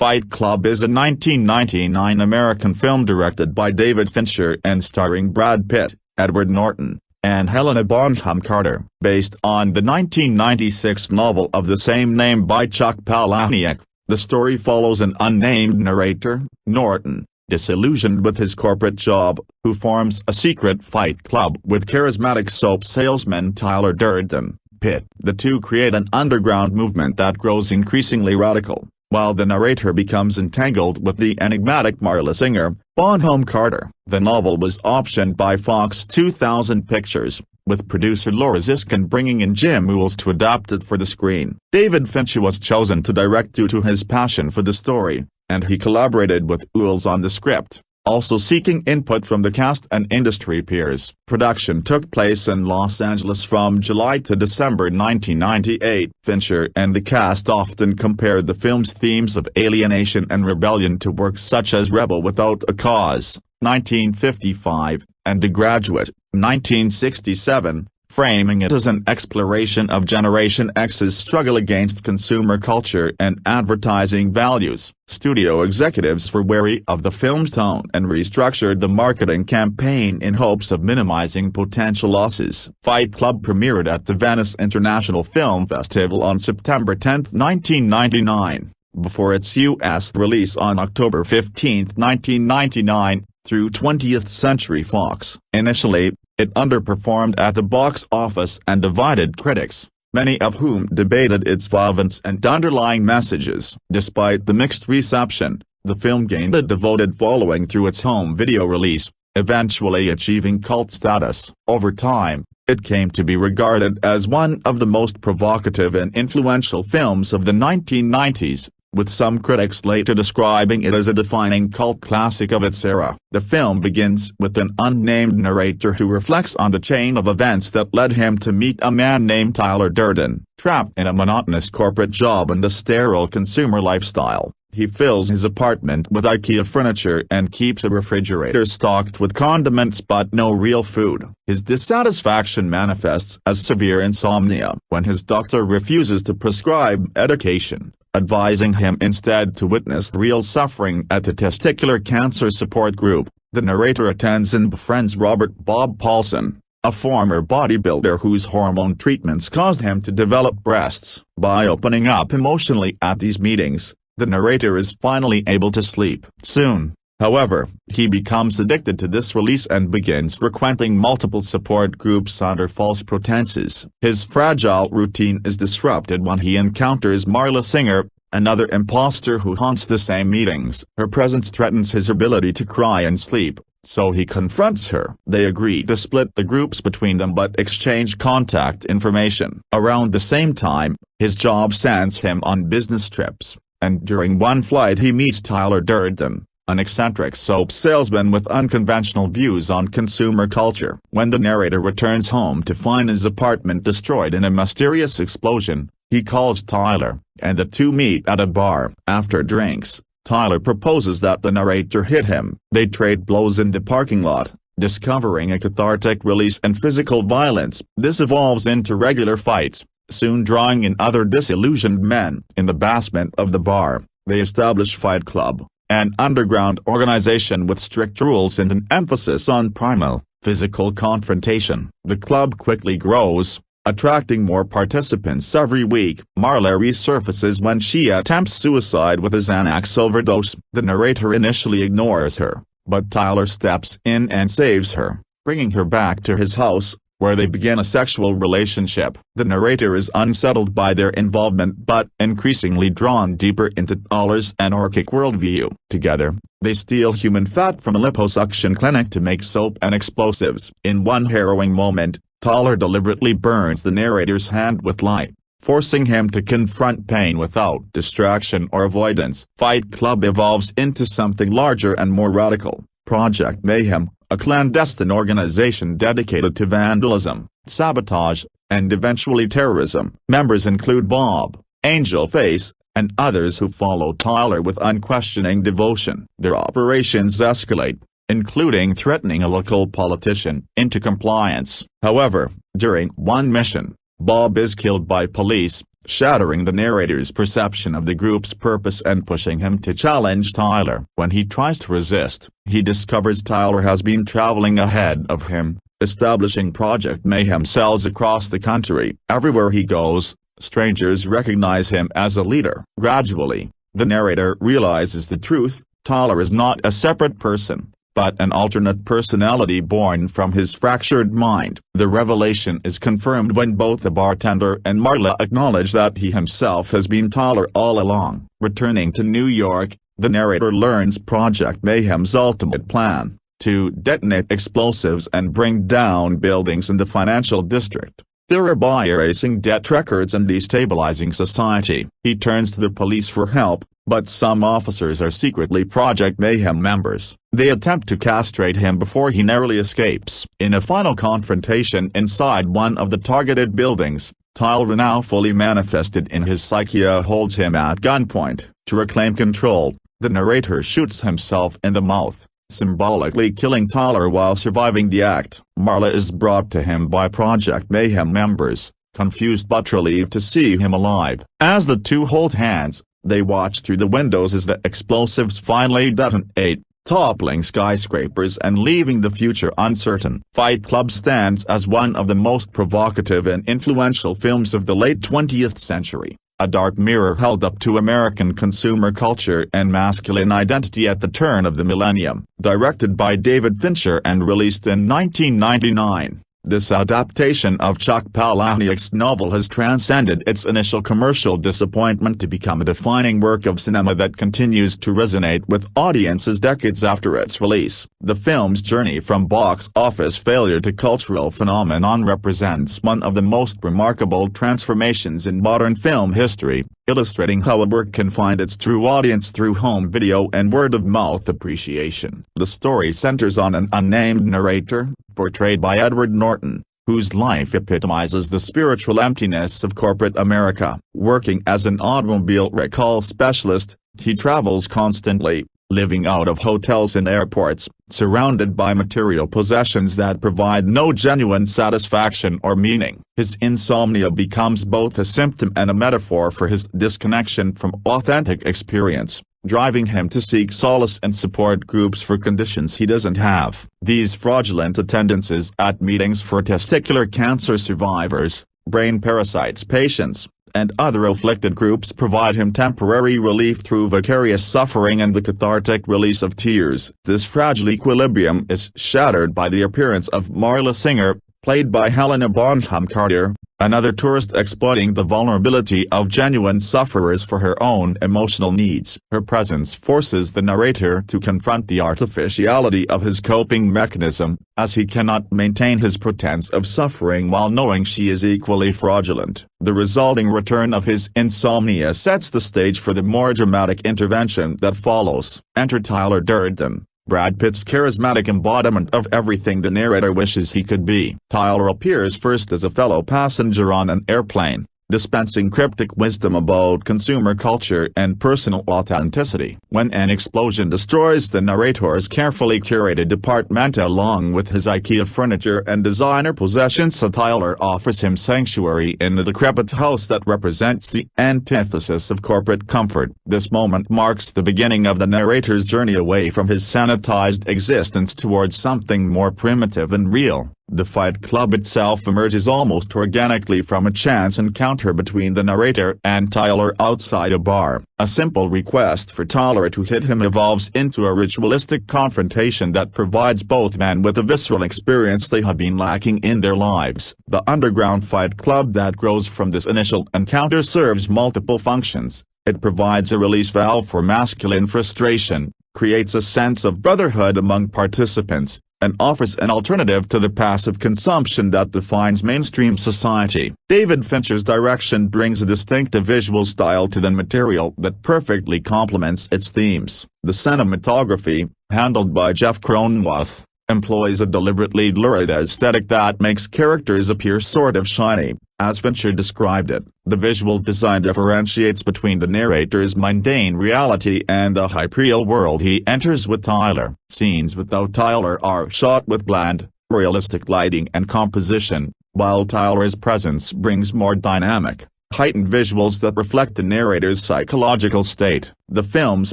Fight Club is a 1999 American film directed by David Fincher and starring Brad Pitt, Edward Norton, and Helena Bonham Carter. Based on the 1996 novel of the same name by Chuck Palahniuk, the story follows an unnamed narrator, Norton, disillusioned with his corporate job, who forms a secret fight club with charismatic soap salesman Tyler Durden. Pitt. The two create an underground movement that grows increasingly radical, while the narrator becomes entangled with the enigmatic Marla Singer, Bonham Carter. The novel was optioned by Fox 2000 Pictures, with producer Laura Ziskin bringing in Jim Uhls to adapt it for the screen. David Fincher was chosen to direct due to his passion for the story, and he collaborated with Uhls on the script, also seeking input from the cast and industry peers. Production took place in Los Angeles from July to December 1998. Fincher and the cast often compared the film's themes of alienation and rebellion to works such as Rebel Without a Cause, 1955, and The Graduate, 1967, framing it as an exploration of Generation X's struggle against consumer culture and advertising values. Studio executives were wary of the film's tone and restructured the marketing campaign in hopes of minimizing potential losses. Fight Club premiered at the Venice International Film Festival on September 10, 1999, before its U.S. release on October 15, 1999, through 20th Century Fox. Initially, it underperformed at the box office and divided critics, many of whom debated its relevance and underlying messages. Despite the mixed reception, the film gained a devoted following through its home video release, eventually achieving cult status. Over time, it came to be regarded as one of the most provocative and influential films of the 1990s, with some critics later describing it as a defining cult classic of its era. The film begins with an unnamed narrator who reflects on the chain of events that led him to meet a man named Tyler Durden. Trapped in a monotonous corporate job and a sterile consumer lifestyle, he fills his apartment with IKEA furniture and keeps a refrigerator stocked with condiments but no real food. His dissatisfaction manifests as severe insomnia when his doctor refuses to prescribe medication, advising him instead to witness real suffering at the Testicular Cancer Support Group. The narrator attends and befriends Robert Bob Paulson, a former bodybuilder whose hormone treatments caused him to develop breasts. By opening up emotionally at these meetings, the narrator is finally able to sleep. Soon, however, he becomes addicted to this release and begins frequenting multiple support groups under false pretenses. His fragile routine is disrupted when he encounters Marla Singer, another imposter who haunts the same meetings. Her presence threatens his ability to cry and sleep, so he confronts her. They agree to split the groups between them but exchange contact information. Around the same time, his job sends him on business trips, and during one flight he meets Tyler Durden, an eccentric soap salesman with unconventional views on consumer culture. When the narrator returns home to find his apartment destroyed in a mysterious explosion, he calls Tyler, and the two meet at a bar. After drinks, Tyler proposes that the narrator hit him. They trade blows in the parking lot, discovering a cathartic release and physical violence. This evolves into regular fights, soon drawing in other disillusioned men. In the basement of the bar, they establish Fight Club, an underground organization with strict rules and an emphasis on primal, physical confrontation. The club quickly grows, attracting more participants every week. Marla resurfaces when she attempts suicide with a Xanax overdose. The narrator initially ignores her, but Tyler steps in and saves her, bringing her back to his house, where they begin a sexual relationship. The narrator is unsettled by their involvement but increasingly drawn deeper into Tyler's anarchic worldview. Together, they steal human fat from a liposuction clinic to make soap and explosives. In one harrowing moment, Tyler deliberately burns the narrator's hand with light, forcing him to confront pain without distraction or avoidance. Fight Club evolves into something larger and more radical. Project Mayhem, a clandestine organization dedicated to vandalism, sabotage, and eventually terrorism. Members include Bob, Angel Face, and others who follow Tyler with unquestioning devotion. Their operations escalate, including threatening a local politician into compliance. However, during one mission, Bob is killed by police, shattering the narrator's perception of the group's purpose and pushing him to challenge Tyler. When he tries to resist, he discovers Tyler has been traveling ahead of him, establishing Project Mayhem cells across the country. Everywhere he goes, strangers recognize him as a leader. Gradually, the narrator realizes the truth: Tyler is not a separate person, but an alternate personality born from his fractured mind. The revelation is confirmed when both the bartender and Marla acknowledge that he himself has been Tyler all along. Returning to New York, the narrator learns Project Mayhem's ultimate plan: to detonate explosives and bring down buildings in the financial district, thereby erasing debt records and destabilizing society. He turns to the police for help, but some officers are secretly Project Mayhem members. They attempt to castrate him before he narrowly escapes. In a final confrontation inside one of the targeted buildings, Tyler, now fully manifested in his psyche, holds him at gunpoint. To reclaim control, the narrator shoots himself in the mouth, symbolically killing Tyler while surviving the act. Marla is brought to him by Project Mayhem members, confused but relieved to see him alive. As the two hold hands, they watch through the windows as the explosives finally detonate, toppling skyscrapers and leaving the future uncertain. Fight Club stands as one of the most provocative and influential films of the late 20th century, a dark mirror held up to American consumer culture and masculine identity at the turn of the millennium. Directed by David Fincher and released in 1999, this adaptation of Chuck Palahniuk's novel has transcended its initial commercial disappointment to become a defining work of cinema that continues to resonate with audiences decades after its release. The film's journey from box office failure to cultural phenomenon represents one of the most remarkable transformations in modern film history, illustrating how a work can find its true audience through home video and word-of-mouth appreciation. The story centers on an unnamed narrator, portrayed by Edward Norton, whose life epitomizes the spiritual emptiness of corporate America. Working as an automobile recall specialist, he travels constantly, living out of hotels and airports, surrounded by material possessions that provide no genuine satisfaction or meaning. His insomnia becomes both a symptom and a metaphor for his disconnection from authentic experience, driving him to seek solace and support groups for conditions he doesn't have. These fraudulent attendances at meetings for testicular cancer survivors, brain parasites patients, and other afflicted groups provide him temporary relief through vicarious suffering and the cathartic release of tears. This fragile equilibrium is shattered by the appearance of Marla Singer, played by Helena Bonham Carter, another tourist exploiting the vulnerability of genuine sufferers for her own emotional needs. Her presence forces the narrator to confront the artificiality of his coping mechanism, as he cannot maintain his pretense of suffering while knowing she is equally fraudulent. The resulting return of his insomnia sets the stage for the more dramatic intervention that follows. Enter Tyler Durden, Brad Pitt's charismatic embodiment of everything the narrator wishes he could be. Tyler appears first as a fellow passenger on an airplane, dispensing cryptic wisdom about consumer culture and personal authenticity. When an explosion destroys the narrator's carefully curated apartment along with his IKEA furniture and designer possessions, Tyler offers him sanctuary in a decrepit house that represents the antithesis of corporate comfort. This moment marks the beginning of the narrator's journey away from his sanitized existence towards something more primitive and real. The Fight Club itself emerges almost organically from a chance encounter between the narrator and Tyler outside a bar. A simple request for Tyler to hit him evolves into a ritualistic confrontation that provides both men with a visceral experience they have been lacking in their lives. The underground Fight Club that grows from this initial encounter serves multiple functions. It provides a release valve for masculine frustration, creates a sense of brotherhood among participants, and offers an alternative to the passive consumption that defines mainstream society. David Fincher's direction brings a distinctive visual style to the material that perfectly complements its themes. The cinematography, handled by Jeff Cronenweth, employs a deliberately lurid aesthetic that makes characters appear sort of shiny. As Fincher described it, the visual design differentiates between the narrator's mundane reality and the hyperreal world he enters with Tyler. Scenes without Tyler are shot with bland, realistic lighting and composition, while Tyler's presence brings more dynamic, heightened visuals that reflect the narrator's psychological state. The film's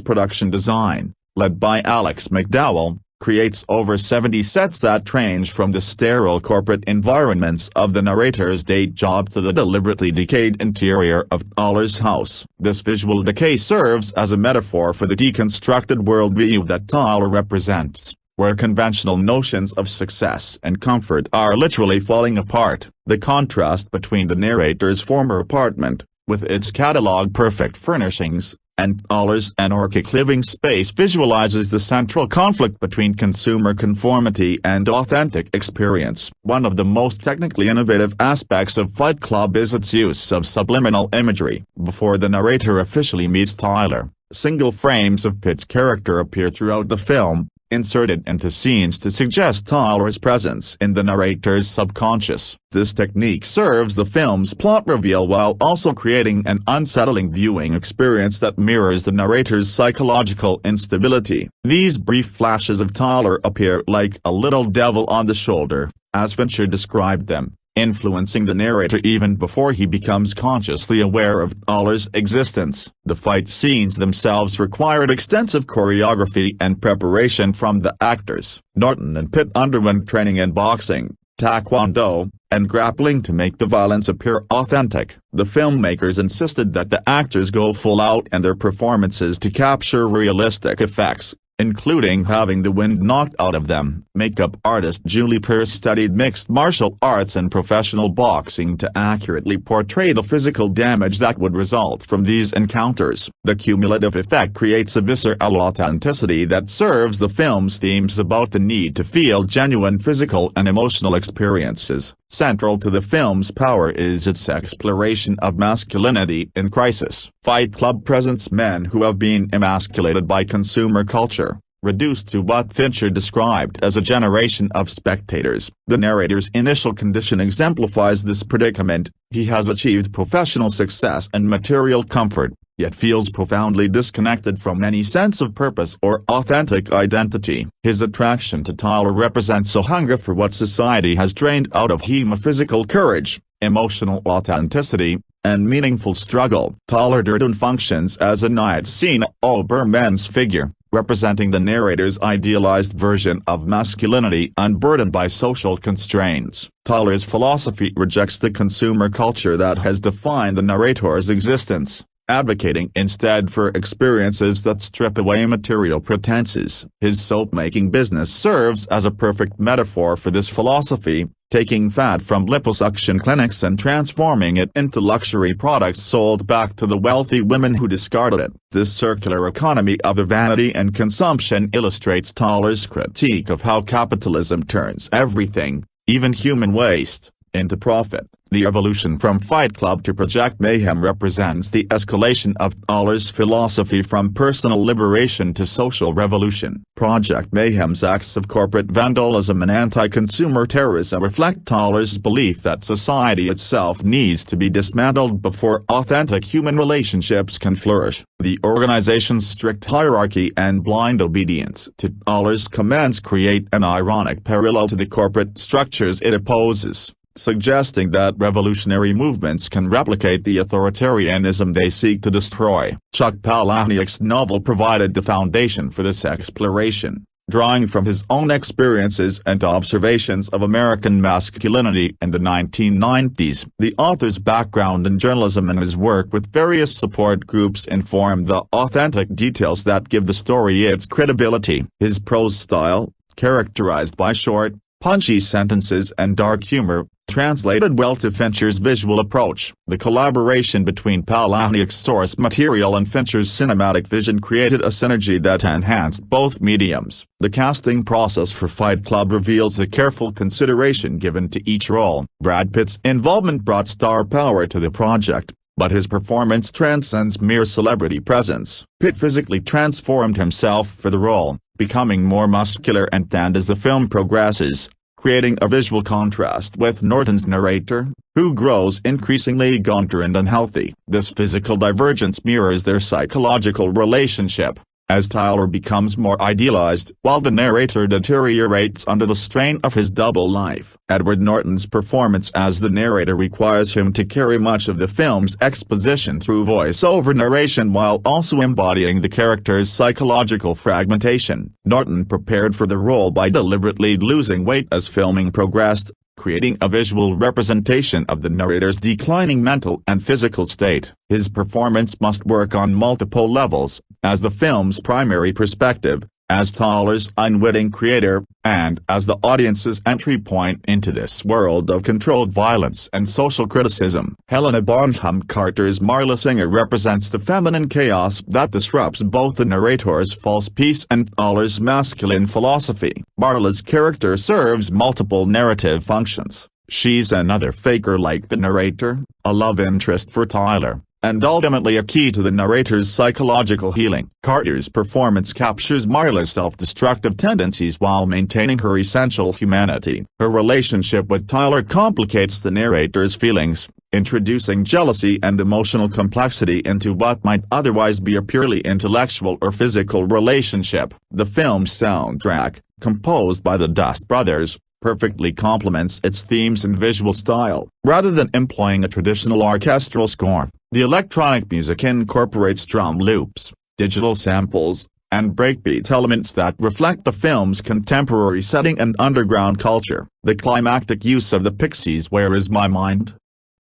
production design, led by Alex McDowell, creates over 70 sets that range from the sterile corporate environments of the narrator's day job to the deliberately decayed interior of Thaler's house. This visual decay serves as a metaphor for the deconstructed worldview that Thaler represents, where conventional notions of success and comfort are literally falling apart. The contrast between the narrator's former apartment, with its catalog-perfect furnishings, and Thaler's anarchic living space visualizes the central conflict between consumer conformity and authentic experience. One of the most technically innovative aspects of Fight Club is its use of subliminal imagery. Before the narrator officially meets Thaler, single frames of Pitt's character appear throughout the film, inserted into scenes to suggest Thaler's presence in the narrator's subconscious. This technique serves the film's plot reveal while also creating an unsettling viewing experience that mirrors the narrator's psychological instability. These brief flashes of Thaler appear like a little devil on the shoulder, as Fincher described them, influencing the narrator even before he becomes consciously aware of Thaler's existence. The fight scenes themselves required extensive choreography and preparation from the actors. Norton and Pitt underwent training in boxing, taekwondo, and grappling to make the violence appear authentic. The filmmakers insisted that the actors go full out in their performances to capture realistic effects, including having the wind knocked out of them. Makeup artist Julie Pierce studied mixed martial arts and professional boxing to accurately portray the physical damage that would result from these encounters. The cumulative effect creates a visceral authenticity that serves the film's themes about the need to feel genuine physical and emotional experiences. Central to the film's power is its exploration of masculinity in crisis. Fight Club presents men who have been emasculated by consumer culture, reduced to what Fincher described as a generation of spectators. The narrator's initial condition exemplifies this predicament. He has achieved professional success and material comfort, yet feels profoundly disconnected from any sense of purpose or authentic identity. His attraction to Thaler represents a hunger for what society has drained out of him: physical courage, emotional authenticity, and meaningful struggle. Thaler Durden functions as a Nietzschean Obermann's figure, representing the narrator's idealized version of masculinity unburdened by social constraints. Thaler's philosophy rejects the consumer culture that has defined the narrator's existence, advocating instead for experiences that strip away material pretenses. His soap-making business serves as a perfect metaphor for this philosophy, taking fat from liposuction clinics and transforming it into luxury products sold back to the wealthy women who discarded it. This circular economy of vanity and consumption illustrates Thaler's critique of how capitalism turns everything, even human waste, into profit. The evolution from Fight Club to Project Mayhem represents the escalation of Thaler's philosophy from personal liberation to social revolution. Project Mayhem's acts of corporate vandalism and anti-consumer terrorism reflect Thaler's belief that society itself needs to be dismantled before authentic human relationships can flourish. The organization's strict hierarchy and blind obedience to Thaler's commands create an ironic parallel to the corporate structures it opposes, suggesting that revolutionary movements can replicate the authoritarianism they seek to destroy. Chuck Palahniuk's novel provided the foundation for this exploration, drawing from his own experiences and observations of American masculinity in the 1990s. The author's background in journalism and his work with various support groups inform the authentic details that give the story its credibility. His prose style, characterized by short, punchy sentences and dark humor, translated well to Fincher's visual approach. The collaboration between Palahniuk's source material and Fincher's cinematic vision created a synergy that enhanced both mediums. The casting process for Fight Club reveals a careful consideration given to each role. Brad Pitt's involvement brought star power to the project, but his performance transcends mere celebrity presence. Pitt physically transformed himself for the role, becoming more muscular and tanned as the film progresses, creating a visual contrast with Norton's narrator, who grows increasingly gaunt and unhealthy. This physical divergence mirrors their psychological relationship, as Tyler becomes more idealized while the narrator deteriorates under the strain of his double life. Edward Norton's performance as the narrator requires him to carry much of the film's exposition through voice-over narration while also embodying the character's psychological fragmentation. Norton prepared for the role by deliberately losing weight as filming progressed, creating a visual representation of the narrator's declining mental and physical state. His performance must work on multiple levels, as the film's primary perspective, as Tyler's unwitting creator, and as the audience's entry point into this world of controlled violence and social criticism. Helena Bonham Carter's Marla Singer represents the feminine chaos that disrupts both the narrator's false peace and Tyler's masculine philosophy. Marla's character serves multiple narrative functions. She's another faker like the narrator, a love interest for Tyler, and ultimately a key to the narrator's psychological healing. Carter's performance captures Marla's self-destructive tendencies while maintaining her essential humanity. Her relationship with Tyler complicates the narrator's feelings, introducing jealousy and emotional complexity into what might otherwise be a purely intellectual or physical relationship. The film's soundtrack, composed by the Dust Brothers, perfectly complements its themes and visual style. Rather than employing a traditional orchestral score, the electronic music incorporates drum loops, digital samples, and breakbeat elements that reflect the film's contemporary setting and underground culture. The climactic use of the Pixies' "Where Is My Mind?"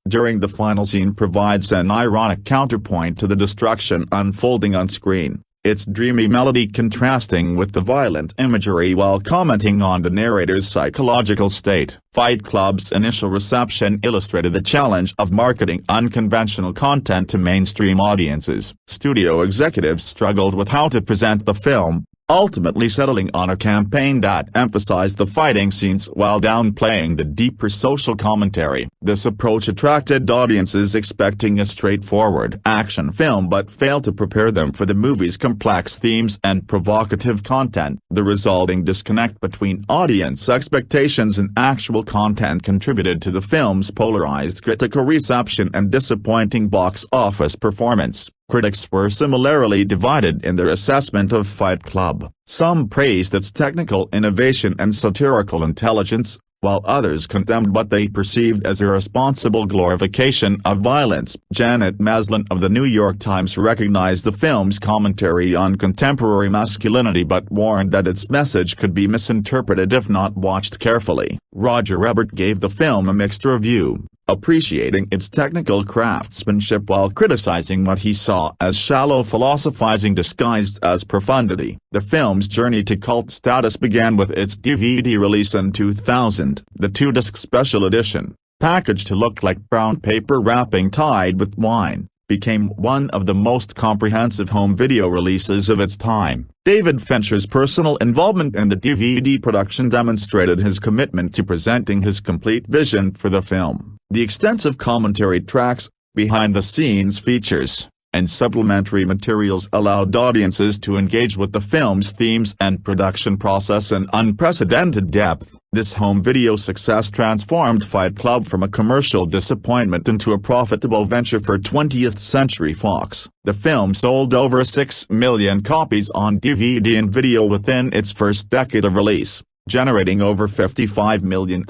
during the final scene provides an ironic counterpoint to the destruction unfolding on screen, its dreamy melody contrasting with the violent imagery while commenting on the narrator's psychological state. Fight Club's initial reception illustrated the challenge of marketing unconventional content to mainstream audiences. Studio executives struggled with how to present the film, ultimately settling on a campaign that emphasized the fighting scenes while downplaying the deeper social commentary. This approach attracted audiences expecting a straightforward action film but failed to prepare them for the movie's complex themes and provocative content. The resulting disconnect between audience expectations and actual content contributed to the film's polarized critical reception and disappointing box office performance. Critics were similarly divided in their assessment of Fight Club. Some praised its technical innovation and satirical intelligence, while others condemned what they perceived as irresponsible glorification of violence. Janet Maslin of the New York Times recognized the film's commentary on contemporary masculinity but warned that its message could be misinterpreted if not watched carefully. Roger Ebert gave the film a mixed review, appreciating its technical craftsmanship while criticizing what he saw as shallow philosophizing disguised as profundity. The film's journey to cult status began with its DVD release in 2000. The two-disc special edition, packaged to look like brown paper wrapping tied with wine, became one of the most comprehensive home video releases of its time. David Fincher's personal involvement in the DVD production demonstrated his commitment to presenting his complete vision for the film. The extensive commentary tracks, behind-the-scenes features, and supplementary materials allowed audiences to engage with the film's themes and production process in unprecedented depth. This home video success transformed Fight Club from a commercial disappointment into a profitable venture for 20th Century Fox. The film sold over 6 million copies on DVD and video within its first decade of release, generating over $55 million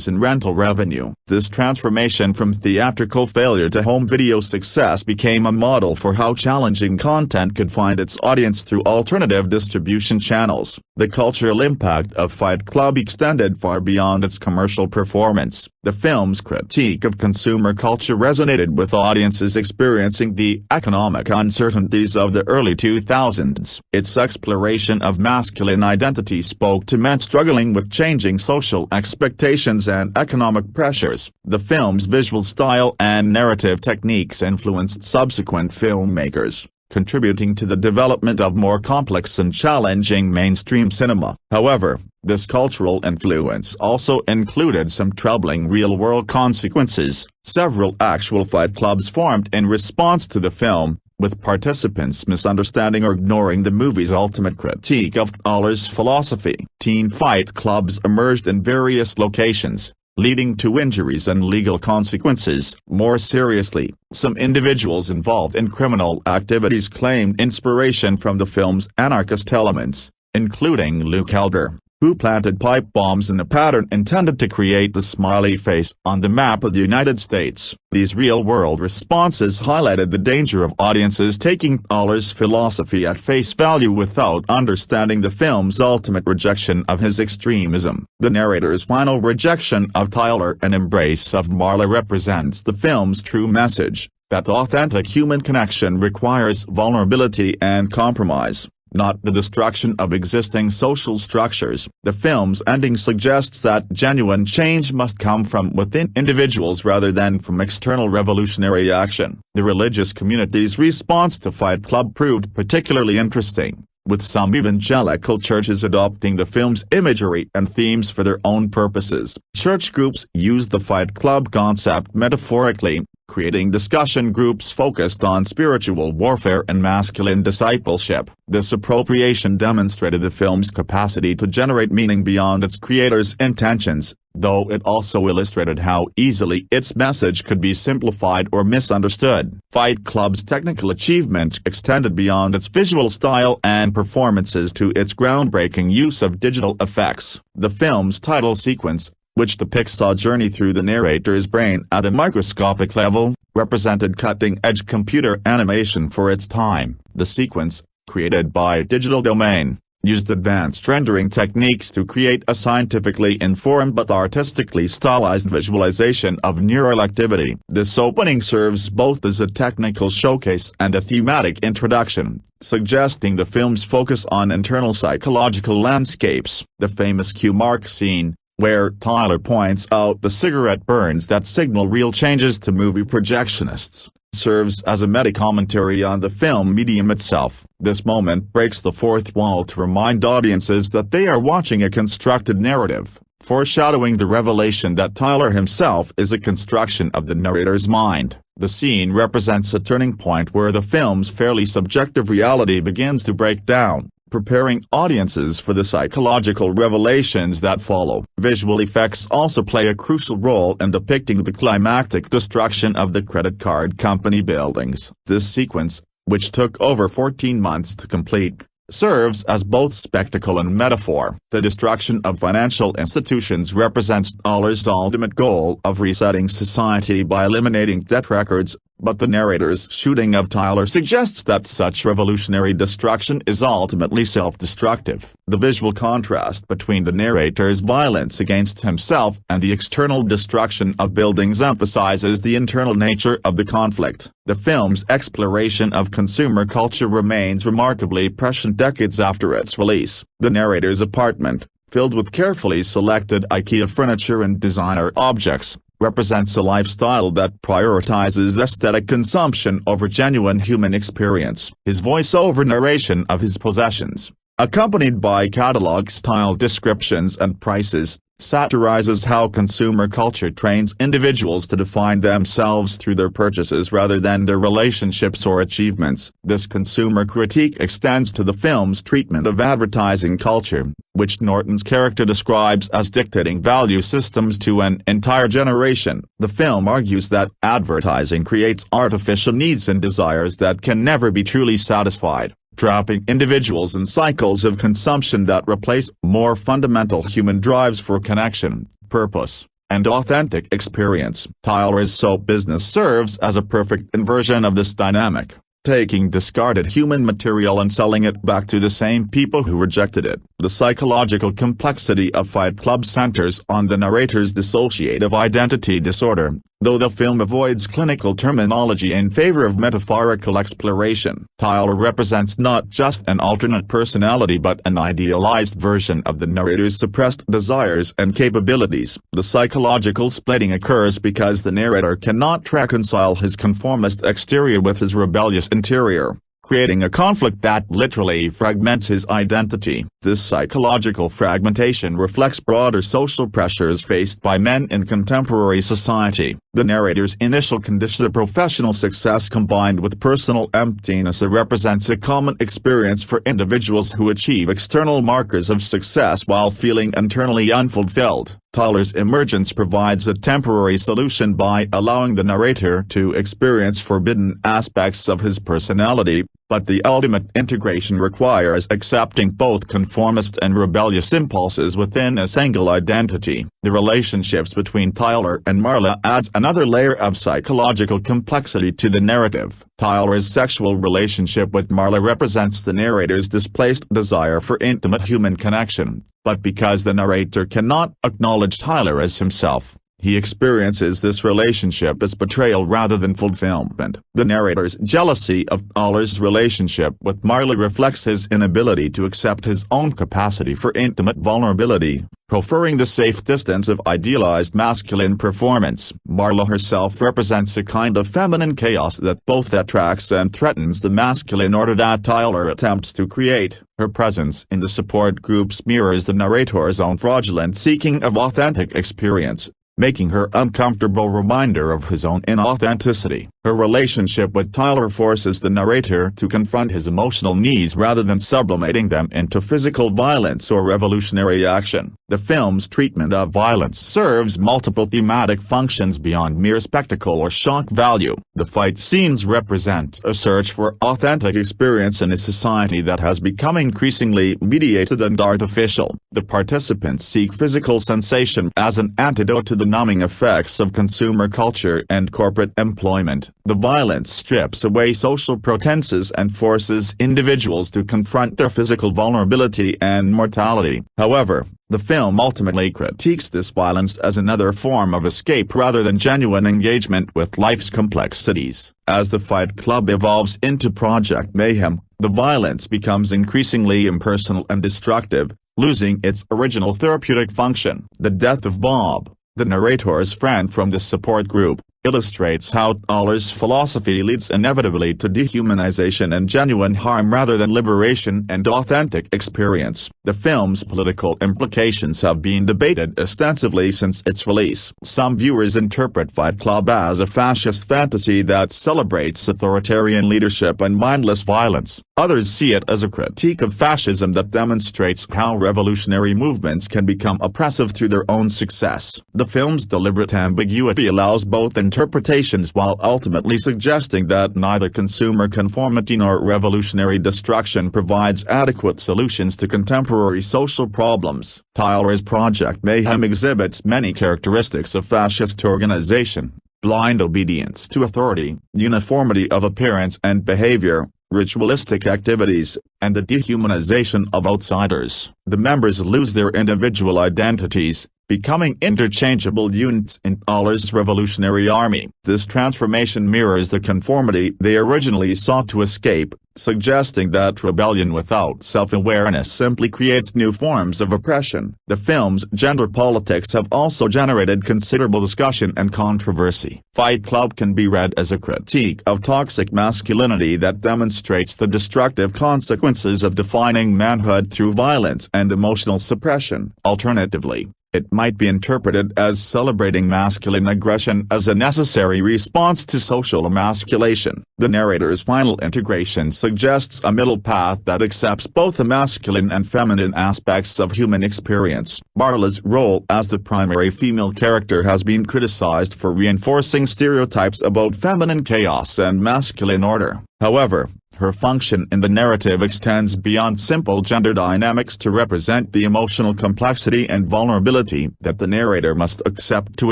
in rental revenue. This transformation from theatrical failure to home video success became a model for how challenging content could find its audience through alternative distribution channels. The cultural impact of Fight Club extended far beyond its commercial performance. The film's critique of consumer culture resonated with audiences experiencing the economic uncertainties of the early 2000s. Its exploration of masculine identity spoke to men struggling with changing social expectations and economic pressures. The film's visual style and narrative techniques influenced subsequent filmmakers, contributing to the development of more complex and challenging mainstream cinema. However, this cultural influence also included some troubling real-world consequences. Several actual fight clubs formed in response to the film, with participants misunderstanding or ignoring the movie's ultimate critique of Tyler's philosophy. Teen fight clubs emerged in various locations, leading to injuries and legal consequences. More seriously, some individuals involved in criminal activities claimed inspiration from the film's anarchist elements, including Luke Elder, who planted pipe bombs in a pattern intended to create the smiley face on the map of the United States. These real-world responses highlighted the danger of audiences taking Tyler's philosophy at face value without understanding the film's ultimate rejection of his extremism. The narrator's final rejection of Tyler and embrace of Marla represents the film's true message, that authentic human connection requires vulnerability and compromise, not the destruction of existing social structures. The film's ending suggests that genuine change must come from within individuals rather than from external revolutionary action. The religious community's response to Fight Club proved particularly interesting, with some evangelical churches adopting the film's imagery and themes for their own purposes. Church groups used the Fight Club concept metaphorically, creating discussion groups focused on spiritual warfare and masculine discipleship. This appropriation demonstrated the film's capacity to generate meaning beyond its creator's intentions, though it also illustrated how easily its message could be simplified or misunderstood. Fight Club's technical achievements extended beyond its visual style and performances to its groundbreaking use of digital effects. The film's title sequence, which depicts a journey through the narrator's brain at a microscopic level, represented cutting-edge computer animation for its time. The sequence, created by Digital Domain, used advanced rendering techniques to create a scientifically informed but artistically stylized visualization of neural activity. This opening serves both as a technical showcase and a thematic introduction, suggesting the film's focus on internal psychological landscapes. The famous cue mark scene, where Tyler points out the cigarette burns that signal real changes to movie projectionists, serves as a meta-commentary on the film medium itself. This moment breaks the fourth wall to remind audiences that they are watching a constructed narrative, foreshadowing the revelation that Tyler himself is a construction of the narrator's mind. The scene represents a turning point where the film's fairly subjective reality begins to break down, preparing audiences for the psychological revelations that follow. Visual effects also play a crucial role in depicting the climactic destruction of the credit card company buildings. This sequence, which took over 14 months to complete, serves as both spectacle and metaphor. The destruction of financial institutions represents Tyler's ultimate goal of resetting society by eliminating debt records, but the narrator's shooting of Tyler suggests that such revolutionary destruction is ultimately self-destructive. The visual contrast between the narrator's violence against himself and the external destruction of buildings emphasizes the internal nature of the conflict. The film's exploration of consumer culture remains remarkably prescient decades after its release. The narrator's apartment, filled with carefully selected IKEA furniture and designer objects, represents a lifestyle that prioritizes aesthetic consumption over genuine human experience. His voice-over narration of his possessions, accompanied by catalog-style descriptions and prices, satirizes how consumer culture trains individuals to define themselves through their purchases rather than their relationships or achievements. This consumer critique extends to the film's treatment of advertising culture, which Norton's character describes as dictating value systems to an entire generation. The film argues that advertising creates artificial needs and desires that can never be truly satisfied, trapping individuals in cycles of consumption that replace more fundamental human drives for connection, purpose, and authentic experience. Tyler's soap business serves as a perfect inversion of this dynamic, taking discarded human material and selling it back to the same people who rejected it. The psychological complexity of Fight Club centers on the narrator's dissociative identity disorder, though the film avoids clinical terminology in favor of metaphorical exploration. Tyler represents not just an alternate personality but an idealized version of the narrator's suppressed desires and capabilities. The psychological splitting occurs because the narrator cannot reconcile his conformist exterior with his rebellious interior, creating a conflict that literally fragments his identity. This psychological fragmentation reflects broader social pressures faced by men in contemporary society. The narrator's initial condition of professional success combined with personal emptiness represents a common experience for individuals who achieve external markers of success while feeling internally unfulfilled. Tyler's emergence provides a temporary solution by allowing the narrator to experience forbidden aspects of his personality, but the ultimate integration requires accepting both conformist and rebellious impulses within a single identity. The relationships between Tyler and Marla adds another layer of psychological complexity to the narrative. Tyler's sexual relationship with Marla represents the narrator's displaced desire for intimate human connection, but because the narrator cannot acknowledge Tyler as himself, he experiences this relationship as betrayal rather than fulfillment. The narrator's jealousy of Tyler's relationship with Marla reflects his inability to accept his own capacity for intimate vulnerability, preferring the safe distance of idealized masculine performance. Marla herself represents a kind of feminine chaos that both attracts and threatens the masculine order that Tyler attempts to create. Her presence in the support groups mirrors the narrator's own fraudulent seeking of authentic experience, making her an uncomfortable reminder of his own inauthenticity. Her relationship with Tyler forces the narrator to confront his emotional needs rather than sublimating them into physical violence or revolutionary action. The film's treatment of violence serves multiple thematic functions beyond mere spectacle or shock value. The fight scenes represent a search for authentic experience in a society that has become increasingly mediated and artificial. The participants seek physical sensation as an antidote to the numbing effects of consumer culture and corporate employment. The violence strips away social pretenses and forces individuals to confront their physical vulnerability and mortality. However, the film ultimately critiques this violence as another form of escape rather than genuine engagement with life's complexities. As the Fight Club evolves into Project Mayhem, the violence becomes increasingly impersonal and destructive, losing its original therapeutic function. The death of Bob, the narrator's friend from the support group, illustrates how Tyler's philosophy leads inevitably to dehumanization and genuine harm rather than liberation and authentic experience. The film's political implications have been debated extensively since its release. Some viewers interpret Fight Club as a fascist fantasy that celebrates authoritarian leadership and mindless violence. Others see it as a critique of fascism that demonstrates how revolutionary movements can become oppressive through their own success. The film's deliberate ambiguity allows both interpretations while ultimately suggesting that neither consumer conformity nor revolutionary destruction provides adequate solutions to contemporary social problems. Tyler's Project Mayhem exhibits many characteristics of fascist organization: blind obedience to authority, uniformity of appearance and behavior, ritualistic activities, and the dehumanization of outsiders. The members lose their individual identities, becoming interchangeable units in Tyler's revolutionary army. This transformation mirrors the conformity they originally sought to escape, suggesting that rebellion without self-awareness simply creates new forms of oppression. The film's gender politics have also generated considerable discussion and controversy. Fight Club can be read as a critique of toxic masculinity that demonstrates the destructive consequences of defining manhood through violence and emotional suppression. Alternatively, it might be interpreted as celebrating masculine aggression as a necessary response to social emasculation. The narrator's final integration suggests a middle path that accepts both the masculine and feminine aspects of human experience. Marla's role as the primary female character has been criticized for reinforcing stereotypes about feminine chaos and masculine order. However, her function in the narrative extends beyond simple gender dynamics to represent the emotional complexity and vulnerability that the narrator must accept to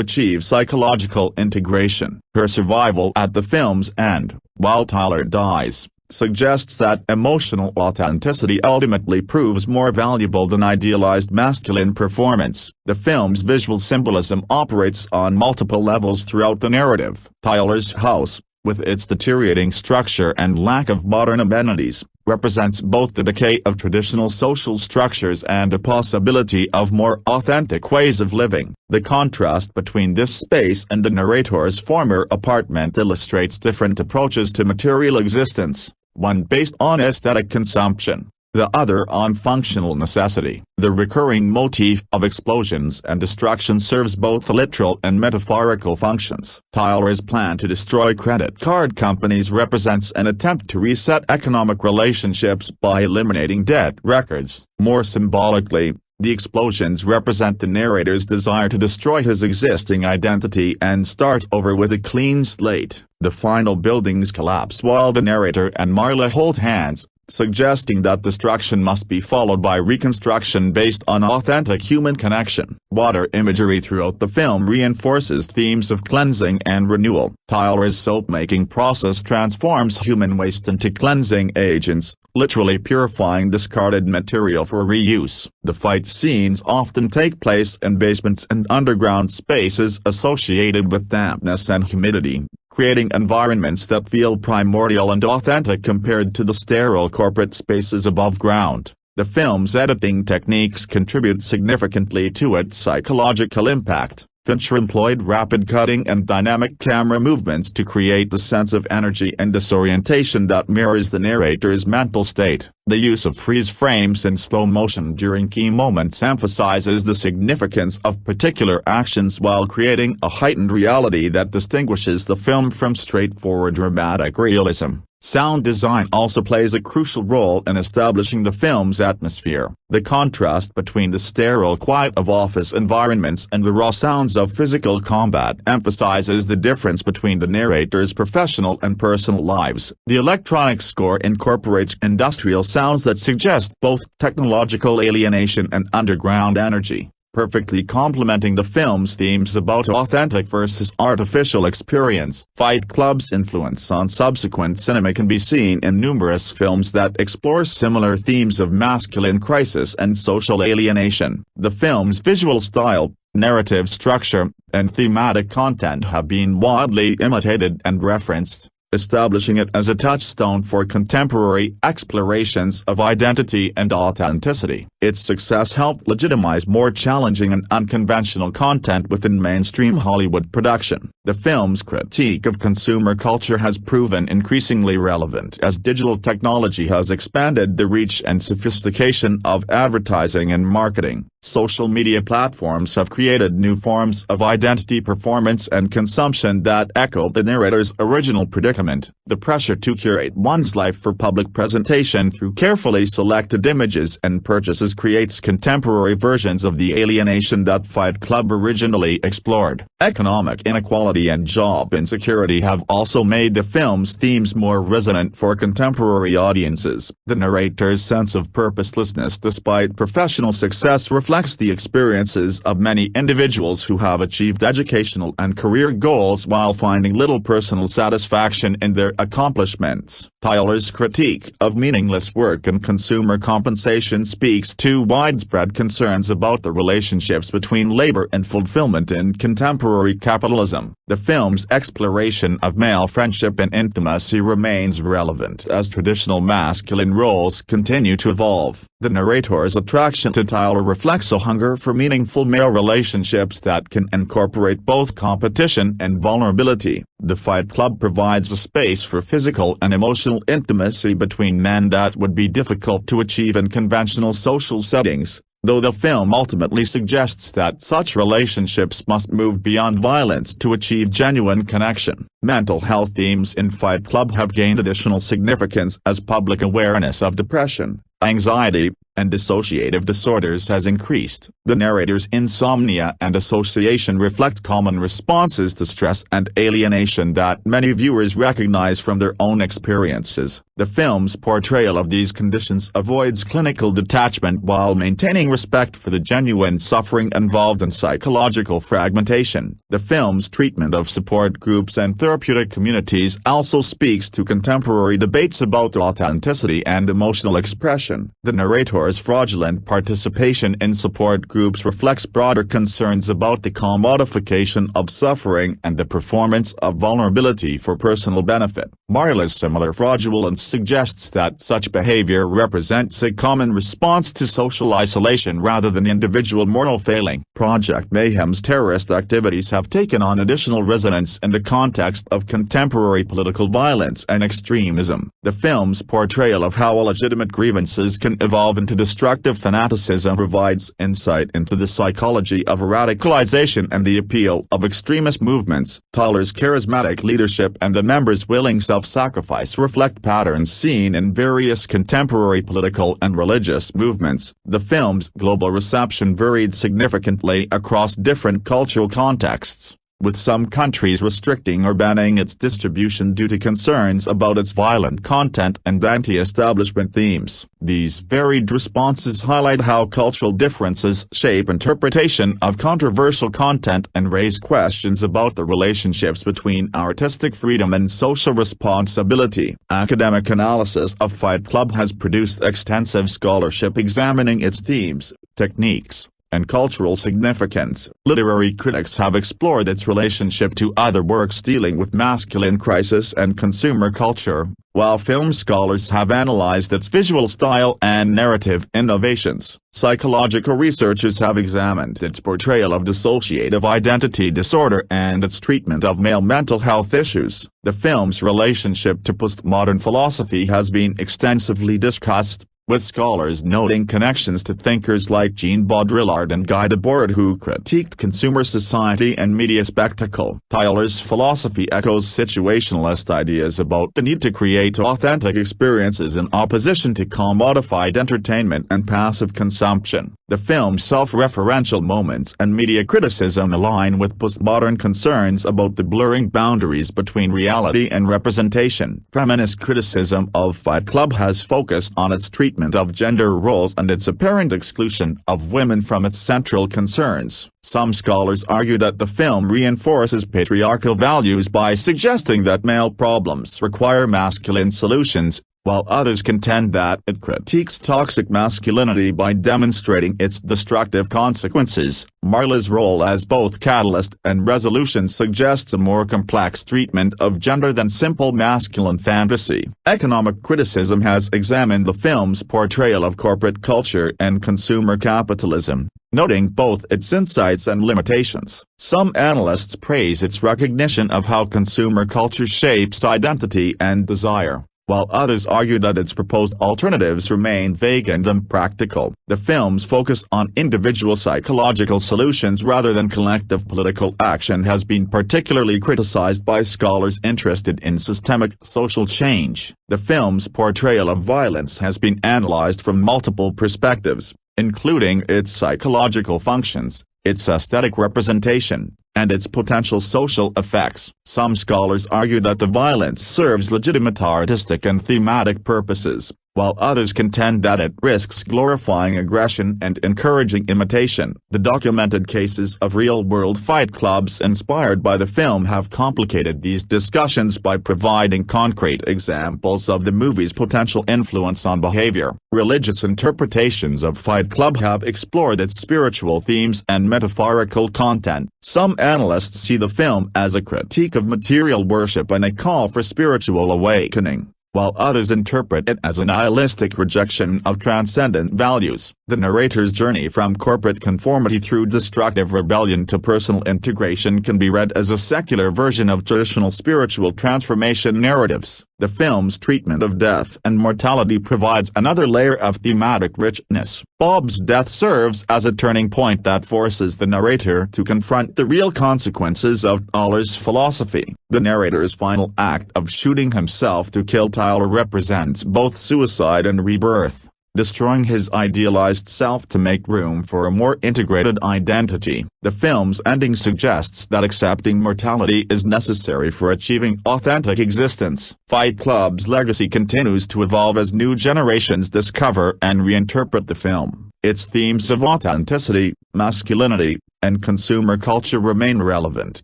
achieve psychological integration. Her survival at the film's end, while Tyler dies, suggests that emotional authenticity ultimately proves more valuable than idealized masculine performance. The film's visual symbolism operates on multiple levels throughout the narrative. Tyler's house, with its deteriorating structure and lack of modern amenities, represents both the decay of traditional social structures and the possibility of more authentic ways of living. The contrast between this space and the narrator's former apartment illustrates different approaches to material existence, one based on aesthetic consumption, the other on functional necessity. The recurring motif of explosions and destruction serves both literal and metaphorical functions. Tyler's plan to destroy credit card companies represents an attempt to reset economic relationships by eliminating debt records. More symbolically, The explosions represent the narrator's desire to destroy his existing identity and start over with a clean slate. The final buildings collapse while the narrator and Marla hold hands, suggesting that destruction must be followed by reconstruction based on authentic human connection. Water imagery throughout the film reinforces themes of cleansing and renewal. Tyler's soap-making process transforms human waste into cleansing agents, literally purifying discarded material for reuse. The fight scenes often take place in basements and underground spaces associated with dampness and humidity, creating environments that feel primordial and authentic compared to the sterile corporate spaces above ground. The film's editing techniques contribute significantly to its psychological impact. Fincher employed rapid cutting and dynamic camera movements to create the sense of energy and disorientation that mirrors the narrator's mental state. The use of freeze frames in slow motion during key moments emphasizes the significance of particular actions while creating a heightened reality that distinguishes the film from straightforward dramatic realism. Sound design also plays a crucial role in establishing the film's atmosphere. The contrast between the sterile quiet of office environments and the raw sounds of physical combat emphasizes the difference between the narrator's professional and personal lives. The electronic score incorporates industrial sounds that suggest both technological alienation and underground energy, perfectly complementing the film's themes about authentic versus artificial experience. Fight Club's influence on subsequent cinema can be seen in numerous films that explore similar themes of masculine crisis and social alienation. The film's visual style, narrative structure, and thematic content have been widely imitated and referenced, establishing it as a touchstone for contemporary explorations of identity and authenticity. Its success helped legitimize more challenging and unconventional content within mainstream Hollywood production. The film's critique of consumer culture has proven increasingly relevant as digital technology has expanded the reach and sophistication of advertising and marketing. Social media platforms have created new forms of identity performance and consumption that echo the narrator's original predicament. The pressure to curate one's life for public presentation through carefully selected images and purchases creates contemporary versions of the alienation that Fight Club originally explored. Economic inequality and job insecurity have also made the film's themes more resonant for contemporary audiences. The narrator's sense of purposelessness despite professional success reflects the experiences of many individuals who have achieved educational and career goals while finding little personal satisfaction in their accomplishments. Tyler's critique of meaningless work and consumer compensation speaks to widespread concerns about the relationships between labor and fulfillment in contemporary capitalism. The film's exploration of male friendship and intimacy remains relevant as traditional masculine roles continue to evolve. The narrator's attraction to Tyler reflects a hunger for meaningful male relationships that can incorporate both competition and vulnerability. The Fight Club provides a space for physical and emotional intimacy between men that would be difficult to achieve in conventional social settings, though the film ultimately suggests that such relationships must move beyond violence to achieve genuine connection. Mental health themes in Fight Club have gained additional significance as public awareness of depression, anxiety, and dissociative disorders has increased. The narrator's insomnia and association reflect common responses to stress and alienation that many viewers recognize from their own experiences. The film's portrayal of these conditions avoids clinical detachment while maintaining respect for the genuine suffering involved in psychological fragmentation. The film's treatment of support groups and therapeutic communities also speaks to contemporary debates about authenticity and emotional expression. The narrator's fraudulent participation in support groups reflects broader concerns about the commodification of suffering and the performance of vulnerability for personal benefit. Marla's similar fraudulence suggests that such behavior represents a common response to social isolation rather than individual moral failing. Project Mayhem's terrorist activities have taken on additional resonance in the context of contemporary political violence and extremism. The film's portrayal of how legitimate grievances can evolve into destructive fanaticism provides insight into the psychology of radicalization and the appeal of extremist movements. Tyler's charismatic leadership and the members' willing self-sacrifice reflect patterns patterns seen in various contemporary political and religious movements. The film's global reception varied significantly across different cultural contexts, with some countries restricting or banning its distribution due to concerns about its violent content and anti-establishment themes. These varied responses highlight how cultural differences shape interpretation of controversial content and raise questions about the relationships between artistic freedom and social responsibility. Academic analysis of Fight Club has produced extensive scholarship examining its themes, techniques, and cultural significance. Literary critics have explored its relationship to other works dealing with masculine crisis and consumer culture, while film scholars have analyzed its visual style and narrative innovations. Psychological researchers have examined its portrayal of dissociative identity disorder and its treatment of male mental health issues. The film's relationship to postmodern philosophy has been extensively discussed, with scholars noting connections to thinkers like Jean Baudrillard and Guy Debord, who critiqued consumer society and media spectacle. Tyler's philosophy echoes situationalist ideas about the need to create authentic experiences in opposition to commodified entertainment and passive consumption. The film's self-referential moments and media criticism align with postmodern concerns about the blurring boundaries between reality and representation. Feminist criticism of Fight Club has focused on its treatment of gender roles and its apparent exclusion of women from its central concerns. Some scholars argue that the film reinforces patriarchal values by suggesting that male problems require masculine solutions, while others contend that it critiques toxic masculinity by demonstrating its destructive consequences. Marla's role as both catalyst and resolution suggests a more complex treatment of gender than simple masculine fantasy. Economic criticism has examined the film's portrayal of corporate culture and consumer capitalism, noting both its insights and limitations. Some analysts praise its recognition of how consumer culture shapes identity and desire, while others argue that its proposed alternatives remain vague and impractical. The film's focus on individual psychological solutions rather than collective political action has been particularly criticized by scholars interested in systemic social change. The film's portrayal of violence has been analyzed from multiple perspectives, including its psychological functions, its aesthetic representation, and its potential social effects. Some scholars argue that the violence serves legitimate artistic and thematic purposes, while others contend that it risks glorifying aggression and encouraging imitation. The documented cases of real-world fight clubs inspired by the film have complicated these discussions by providing concrete examples of the movie's potential influence on behavior. Religious interpretations of Fight Club have explored its spiritual themes and metaphorical content. Some analysts see the film as a critique of material worship and a call for spiritual awakening, while others interpret it as a nihilistic rejection of transcendent values. The narrator's journey from corporate conformity through destructive rebellion to personal integration can be read as a secular version of traditional spiritual transformation narratives. The film's treatment of death and mortality provides another layer of thematic richness. Bob's death serves as a turning point that forces the narrator to confront the real consequences of Tyler's philosophy. The narrator's final act of shooting himself to kill Tyler represents both suicide and rebirth, destroying his idealized self to make room for a more integrated identity. The film's ending suggests that accepting mortality is necessary for achieving authentic existence. Fight Club's legacy continues to evolve as new generations discover and reinterpret the film. Its themes of authenticity, masculinity, and consumer culture remain relevant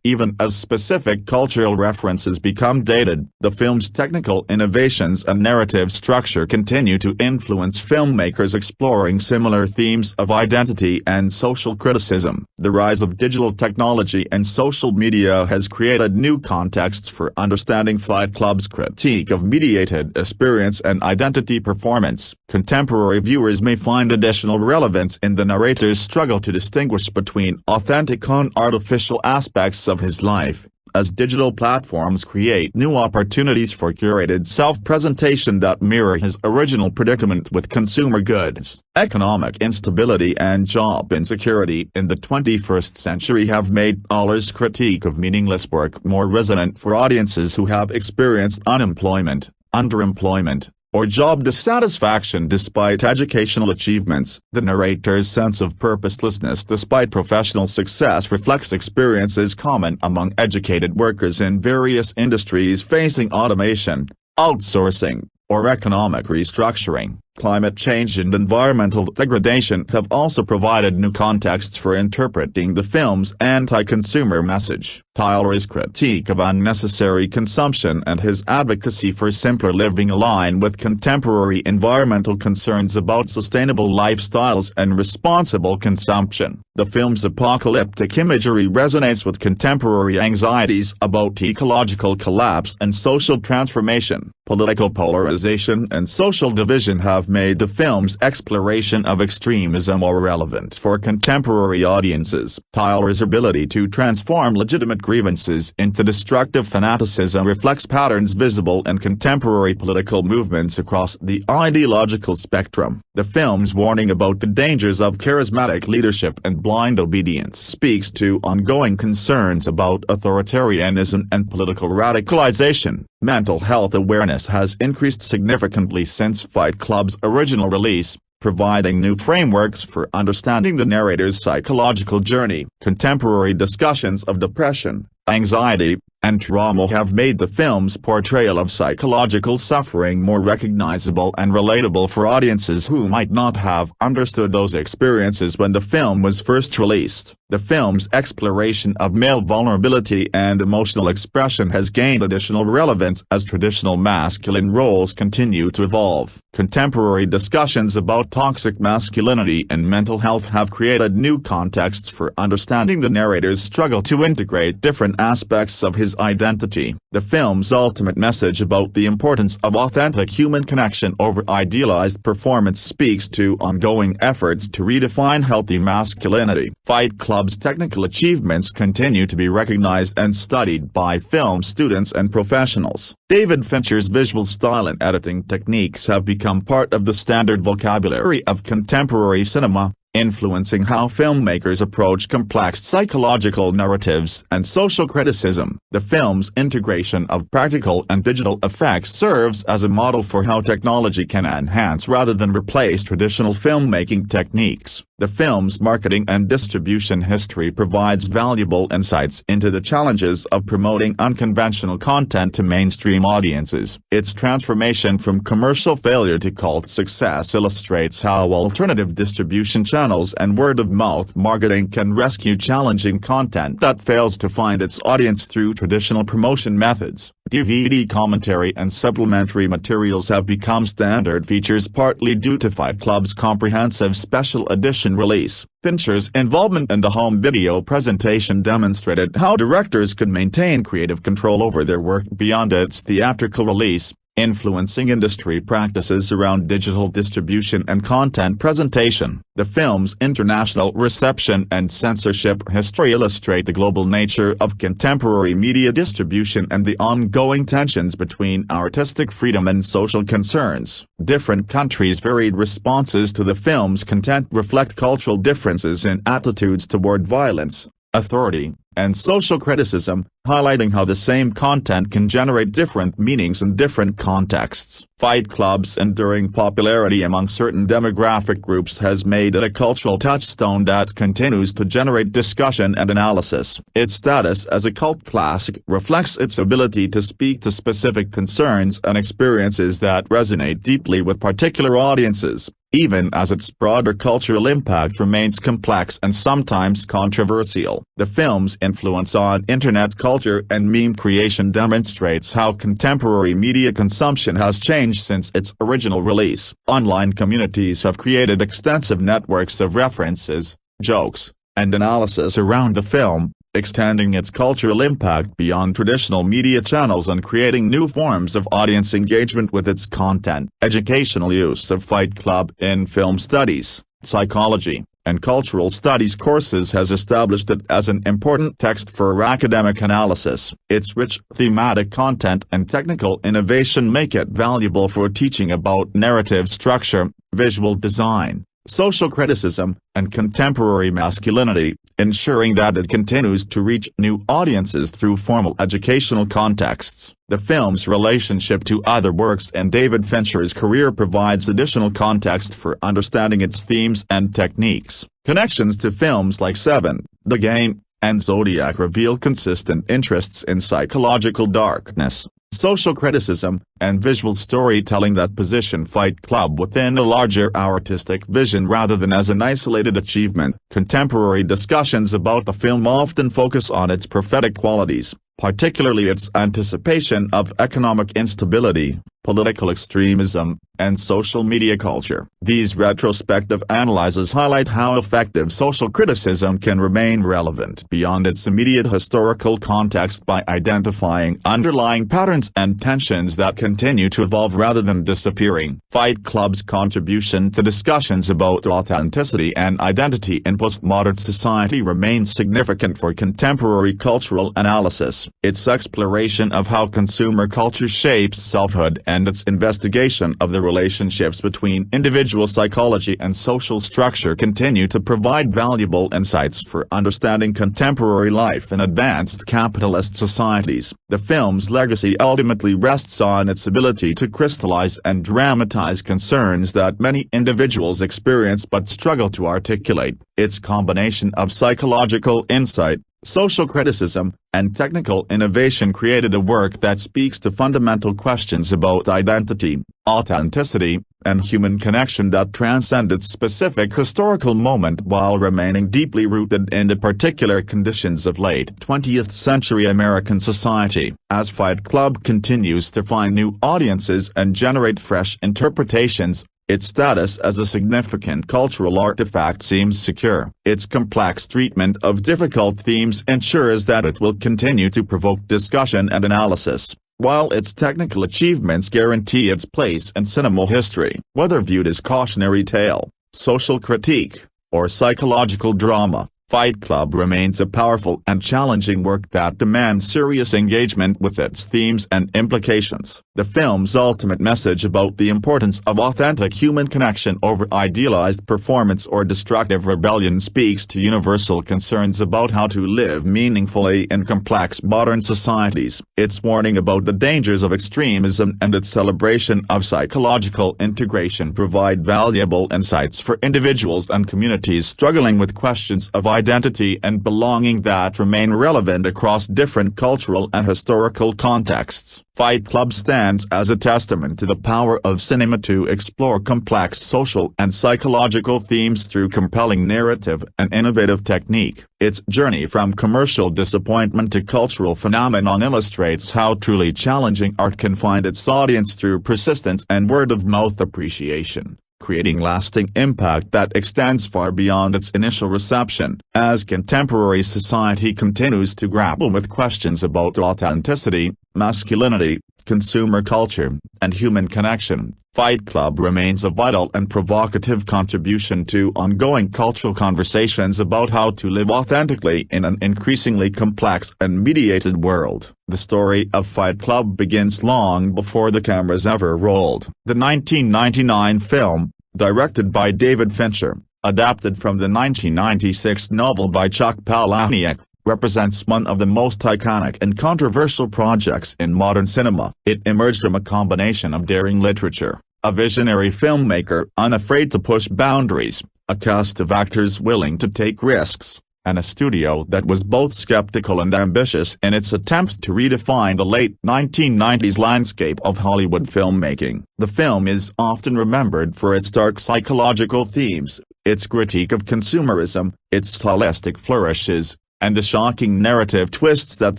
even as specific cultural references become dated. The film's technical innovations and narrative structure continue to influence filmmakers exploring similar themes of identity and social criticism. The rise of digital technology and social media has created new contexts for understanding Fight Club's critique of mediated experience and identity performance. Contemporary viewers may find additional relevance in the narrator's struggle to distinguish between authentic and artificial aspects of his life, as digital platforms create new opportunities for curated self-presentation that mirror his original predicament with consumer goods. Economic instability and job insecurity in the 21st century have made Tyler's critique of meaningless work more resonant for audiences who have experienced unemployment, underemployment, or job dissatisfaction despite educational achievements. The narrator's sense of purposelessness despite professional success reflects experiences common among educated workers in various industries facing automation, outsourcing, or economic restructuring. Climate change and environmental degradation have also provided new contexts for interpreting the film's anti-consumer message. Tyler's critique of unnecessary consumption and his advocacy for simpler living align with contemporary environmental concerns about sustainable lifestyles and responsible consumption. The film's apocalyptic imagery resonates with contemporary anxieties about ecological collapse and social transformation. Political polarization and social division have made the film's exploration of extremism more relevant for contemporary audiences. Tyler's ability to transform legitimate grievances into destructive fanaticism reflects patterns visible in contemporary political movements across the ideological spectrum. The film's warning about the dangers of charismatic leadership and blind obedience speaks to ongoing concerns about authoritarianism and political radicalization. Mental health awareness has increased significantly since Fight Club's original release, providing new frameworks for understanding the narrator's psychological journey. Contemporary discussions of depression, anxiety, and trauma have made the film's portrayal of psychological suffering more recognizable and relatable for audiences who might not have understood those experiences when the film was first released. The film's exploration of male vulnerability and emotional expression has gained additional relevance as traditional masculine roles continue to evolve. Contemporary discussions about toxic masculinity and mental health have created new contexts for understanding the narrator's struggle to integrate different aspects of his identity. The film's ultimate message about the importance of authentic human connection over idealized performance speaks to ongoing efforts to redefine healthy masculinity. Fight Club's technical achievements continue to be recognized and studied by film students and professionals. David Fincher's visual style and editing techniques have become part of the standard vocabulary of contemporary cinema, influencing how filmmakers approach complex psychological narratives and social criticism. The film's integration of practical and digital effects serves as a model for how technology can enhance rather than replace traditional filmmaking techniques. The film's marketing and distribution history provides valuable insights into the challenges of promoting unconventional content to mainstream audiences. Its transformation from commercial failure to cult success illustrates how alternative distribution channels and word-of-mouth marketing can rescue challenging content that fails to find its audience through traditional promotion methods. DVD commentary and supplementary materials have become standard features partly due to Fight Club's comprehensive special edition release. Fincher's involvement in the home video presentation demonstrated how directors could maintain creative control over their work beyond its theatrical release, influencing industry practices around digital distribution and content presentation. The film's international reception and censorship history illustrate the global nature of contemporary media distribution and the ongoing tensions between artistic freedom and social concerns. Different countries' varied responses to the film's content reflect cultural differences in attitudes toward violence, authority, and social criticism, highlighting how the same content can generate different meanings in different contexts. Fight Club's enduring popularity among certain demographic groups has made it a cultural touchstone that continues to generate discussion and analysis. Its status as a cult classic reflects its ability to speak to specific concerns and experiences that resonate deeply with particular audiences, even as its broader cultural impact remains complex and sometimes controversial. The film's influence on internet culture and meme creation demonstrates how contemporary media consumption has changed since its original release. Online communities have created extensive networks of references, jokes, and analysis around the film, extending its cultural impact beyond traditional media channels and creating new forms of audience engagement with its content. Educational use of Fight Club in film studies, psychology, and cultural studies courses has established it as an important text for academic analysis. Its rich thematic content and technical innovation make it valuable for teaching about narrative structure, visual design, social criticism, and contemporary masculinity, ensuring that it continues to reach new audiences through formal educational contexts. The film's relationship to other works and David Fincher's career provides additional context for understanding its themes and techniques. Connections to films like Seven, The Game, and Zodiac reveal consistent interests in psychological darkness, social criticism, and visual storytelling that position Fight Club within a larger artistic vision rather than as an isolated achievement. Contemporary discussions about the film often focus on its prophetic qualities, particularly its anticipation of economic instability, political extremism, and social media culture. These retrospective analyses highlight how effective social criticism can remain relevant beyond its immediate historical context by identifying underlying patterns and tensions that continue to evolve rather than disappearing. Fight Club's contribution to discussions about authenticity and identity in postmodern society remains significant for contemporary cultural analysis. Its exploration of how consumer culture shapes selfhood and its investigation of the relationships between individual psychology and social structure continue to provide valuable insights for understanding contemporary life in advanced capitalist societies. The film's legacy ultimately rests on its ability to crystallize and dramatize concerns that many individuals experience but struggle to articulate. Its combination of psychological insight, social criticism, and technical innovation created a work that speaks to fundamental questions about identity, authenticity, and human connection that transcend its specific historical moment while remaining deeply rooted in the particular conditions of late 20th century American society. As Fight Club continues to find new audiences and generate fresh interpretations, its status as a significant cultural artifact seems secure. Its complex treatment of difficult themes ensures that it will continue to provoke discussion and analysis, while its technical achievements guarantee its place in cinema history. Whether viewed as cautionary tale, social critique, or psychological drama, Fight Club remains a powerful and challenging work that demands serious engagement with its themes and implications. The film's ultimate message about the importance of authentic human connection over idealized performance or destructive rebellion speaks to universal concerns about how to live meaningfully in complex modern societies. Its warning about the dangers of extremism and its celebration of psychological integration provide valuable insights for individuals and communities struggling with questions of identity and belonging that remain relevant across different cultural and historical contexts. Fight Club stands as a testament to the power of cinema to explore complex social and psychological themes through compelling narrative and innovative technique. Its journey from commercial disappointment to cultural phenomenon illustrates how truly challenging art can find its audience through persistence and word-of-mouth appreciation, creating lasting impact that extends far beyond its initial reception. As contemporary society continues to grapple with questions about authenticity, masculinity, consumer culture, and human connection, Fight Club remains a vital and provocative contribution to ongoing cultural conversations about how to live authentically in an increasingly complex and mediated world. The story of Fight Club begins long before the cameras ever rolled. The 1999 film, directed by David Fincher, adapted from the 1996 novel by Chuck Palahniuk, represents one of the most iconic and controversial projects in modern cinema. It emerged from a combination of daring literature, a visionary filmmaker unafraid to push boundaries, a cast of actors willing to take risks, and a studio that was both skeptical and ambitious in its attempts to redefine the late 1990s landscape of Hollywood filmmaking. The film is often remembered for its dark psychological themes, its critique of consumerism, its stylistic flourishes, and the shocking narrative twists that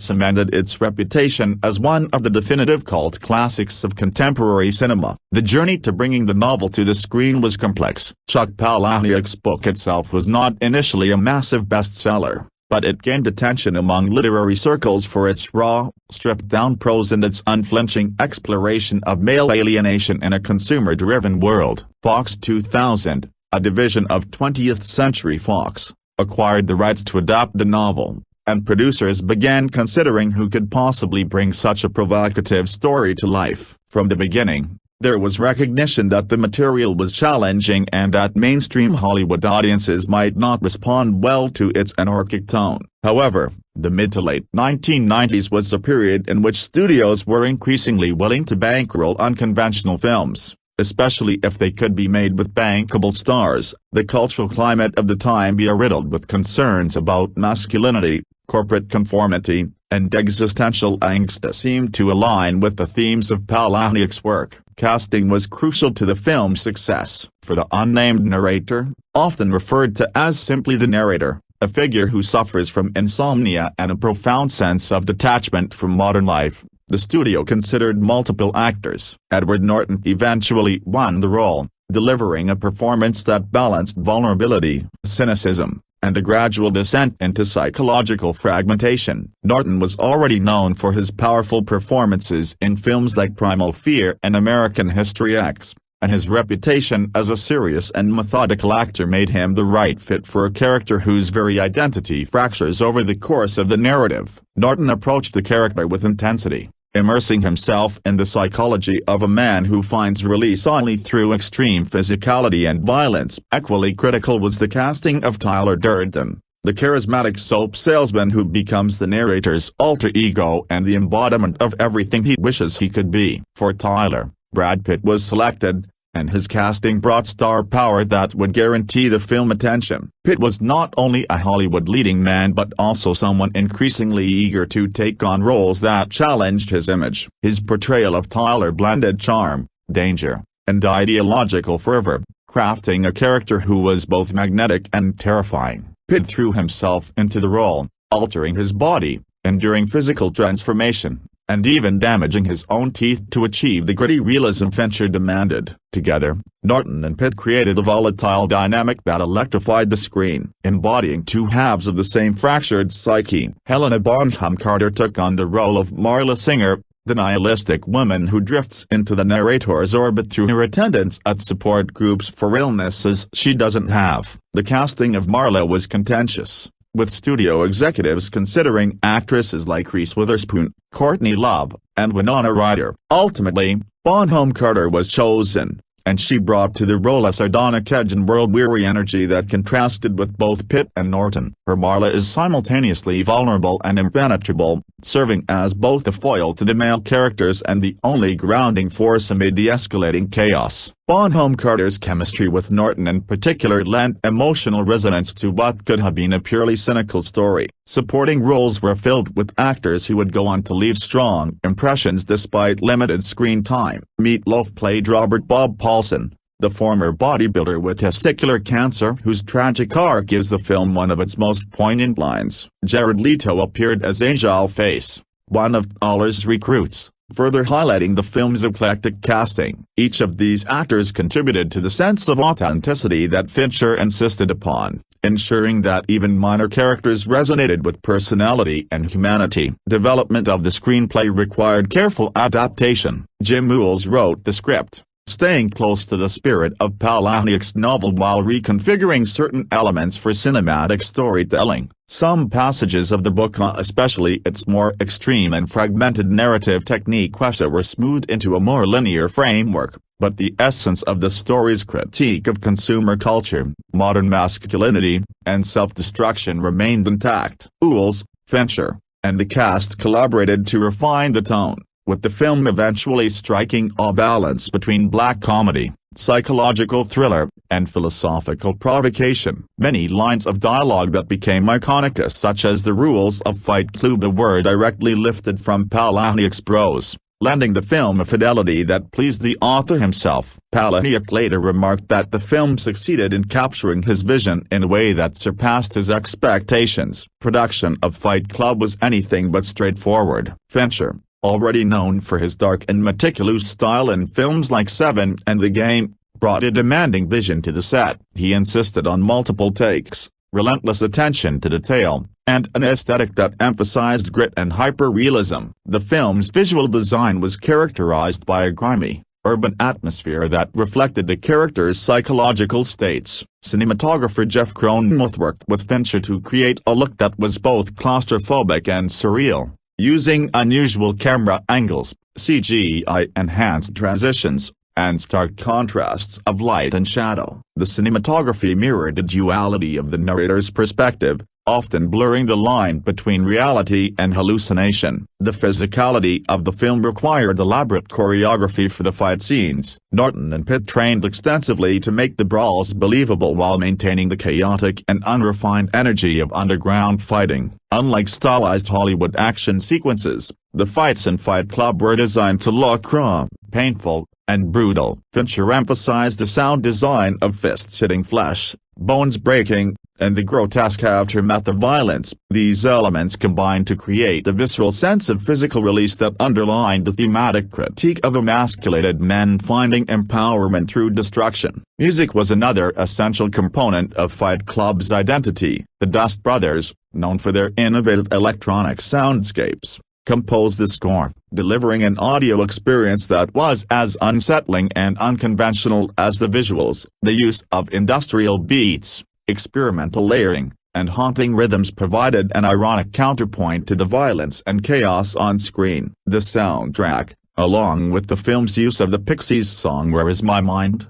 cemented its reputation as one of the definitive cult classics of contemporary cinema. The journey to bringing the novel to the screen was complex. Chuck Palahniuk's book itself was not initially a massive bestseller, but it gained attention among literary circles for its raw, stripped-down prose and its unflinching exploration of male alienation in a consumer-driven world. Fox 2000, a division of 20th Century Fox, acquired the rights to adapt the novel, and producers began considering who could possibly bring such a provocative story to life. From the beginning, There was recognition that the material was challenging and that mainstream Hollywood audiences might not respond well to its anarchic tone. However, the mid to late 1990s was a period in which studios were increasingly willing to bankroll unconventional films, especially if they could be made with bankable stars. The cultural climate of the time was riddled with concerns about masculinity, corporate conformity, and existential angst that seemed to align with the themes of Palahniuk's work. Casting was crucial to the film's success. For the unnamed narrator, often referred to as simply the narrator, a figure who suffers from insomnia and a profound sense of detachment from modern life, the studio considered multiple actors. Edward Norton eventually won the role, delivering a performance that balanced vulnerability, cynicism, and a gradual descent into psychological fragmentation. Norton was already known for his powerful performances in films like Primal Fear and American History X, and his reputation as a serious and methodical actor made him the right fit for a character whose very identity fractures over the course of the narrative. Norton approached the character with intensity, immersing himself in the psychology of a man who finds release only through extreme physicality and violence. Equally critical was the casting of Tyler Durden, the charismatic soap salesman who becomes the narrator's alter ego and the embodiment of everything he wishes he could be. For Tyler, Brad Pitt was selected, and his casting brought star power that would guarantee the film attention. Pitt was not only a Hollywood leading man but also someone increasingly eager to take on roles that challenged his image. His portrayal of Tyler blended charm, danger, and ideological fervor, crafting a character who was both magnetic and terrifying. Pitt threw himself into the role, altering his body, enduring physical transformation, and even damaging his own teeth to achieve the gritty realism Fincher demanded. Together, Norton and Pitt created a volatile dynamic that electrified the screen, embodying two halves of the same fractured psyche. Helena Bonham Carter took on the role of Marla Singer, the nihilistic woman who drifts into the narrator's orbit through her attendance at support groups for illnesses she doesn't have. The casting of Marla was contentious, with studio executives considering actresses like Reese Witherspoon, Courtney Love, and Winona Ryder. Ultimately, Bonham Carter was chosen, and she brought to the role a sardonic edge and world-weary energy that contrasted with both Pitt and Norton. Her Marla is simultaneously vulnerable and impenetrable, serving as both a foil to the male characters and the only grounding force amid the escalating chaos. Bonham Carter's chemistry with Norton in particular lent emotional resonance to what could have been a purely cynical story. Supporting roles were filled with actors who would go on to leave strong impressions despite limited screen time. Meat Loaf played Robert Bob Paulson, the former bodybuilder with testicular cancer whose tragic arc gives the film one of its most poignant lines. Jared Leto appeared as Angel Face, one of Toller's recruits, further highlighting the film's eclectic casting. Each of these actors contributed to the sense of authenticity that Fincher insisted upon, ensuring that even minor characters resonated with personality and humanity. Development of the screenplay required careful adaptation. Jim Uhls wrote the script, staying close to the spirit of Palahniuk's novel while reconfiguring certain elements for cinematic storytelling. Some passages of the book, especially its more extreme and fragmented narrative technique, were smoothed into a more linear framework, but the essence of the story's critique of consumer culture, modern masculinity, and self-destruction remained intact. Uhls, Fincher, and the cast collaborated to refine the tone, with the film eventually striking a balance between black comedy, psychological thriller, and philosophical provocation. Many lines of dialogue that became iconic, such as the rules of Fight Club, were directly lifted from Palahniuk's prose, lending the film a fidelity that pleased the author himself. Palahniuk later remarked that the film succeeded in capturing his vision in a way that surpassed his expectations. Production of Fight Club was anything but straightforward. Fincher, already known for his dark and meticulous style in films like Seven and The Game, brought a demanding vision to the set. He insisted on multiple takes, relentless attention to detail, and an aesthetic that emphasized grit and hyper-realism. The film's visual design was characterized by a grimy, urban atmosphere that reflected the characters' psychological states. Cinematographer Jeff Cronenmuth worked with Fincher to create a look that was both claustrophobic and surreal, using unusual camera angles, CGI-enhanced transitions, and stark contrasts of light and shadow. The cinematography mirrored the duality of the narrator's perspective, often blurring the line between reality and hallucination. The physicality of the film required elaborate choreography for the fight scenes. Norton and Pitt trained extensively to make the brawls believable while maintaining the chaotic and unrefined energy of underground fighting. Unlike stylized Hollywood action sequences, the fights in Fight Club were designed to look raw, painful, and brutal. Fincher emphasized the sound design of fists hitting flesh, bones breaking, and the grotesque aftermath of violence. These elements combined to create a visceral sense of physical release that underlined the thematic critique of emasculated men finding empowerment through destruction. Music was another essential component of Fight Club's identity. The Dust Brothers, known for their innovative electronic soundscapes, composed the score, delivering an audio experience that was as unsettling and unconventional as the visuals. The use of industrial beats, experimental layering, and haunting rhythms provided an ironic counterpoint to the violence and chaos on screen. The soundtrack, along with the film's use of the Pixies' song Where Is My Mind?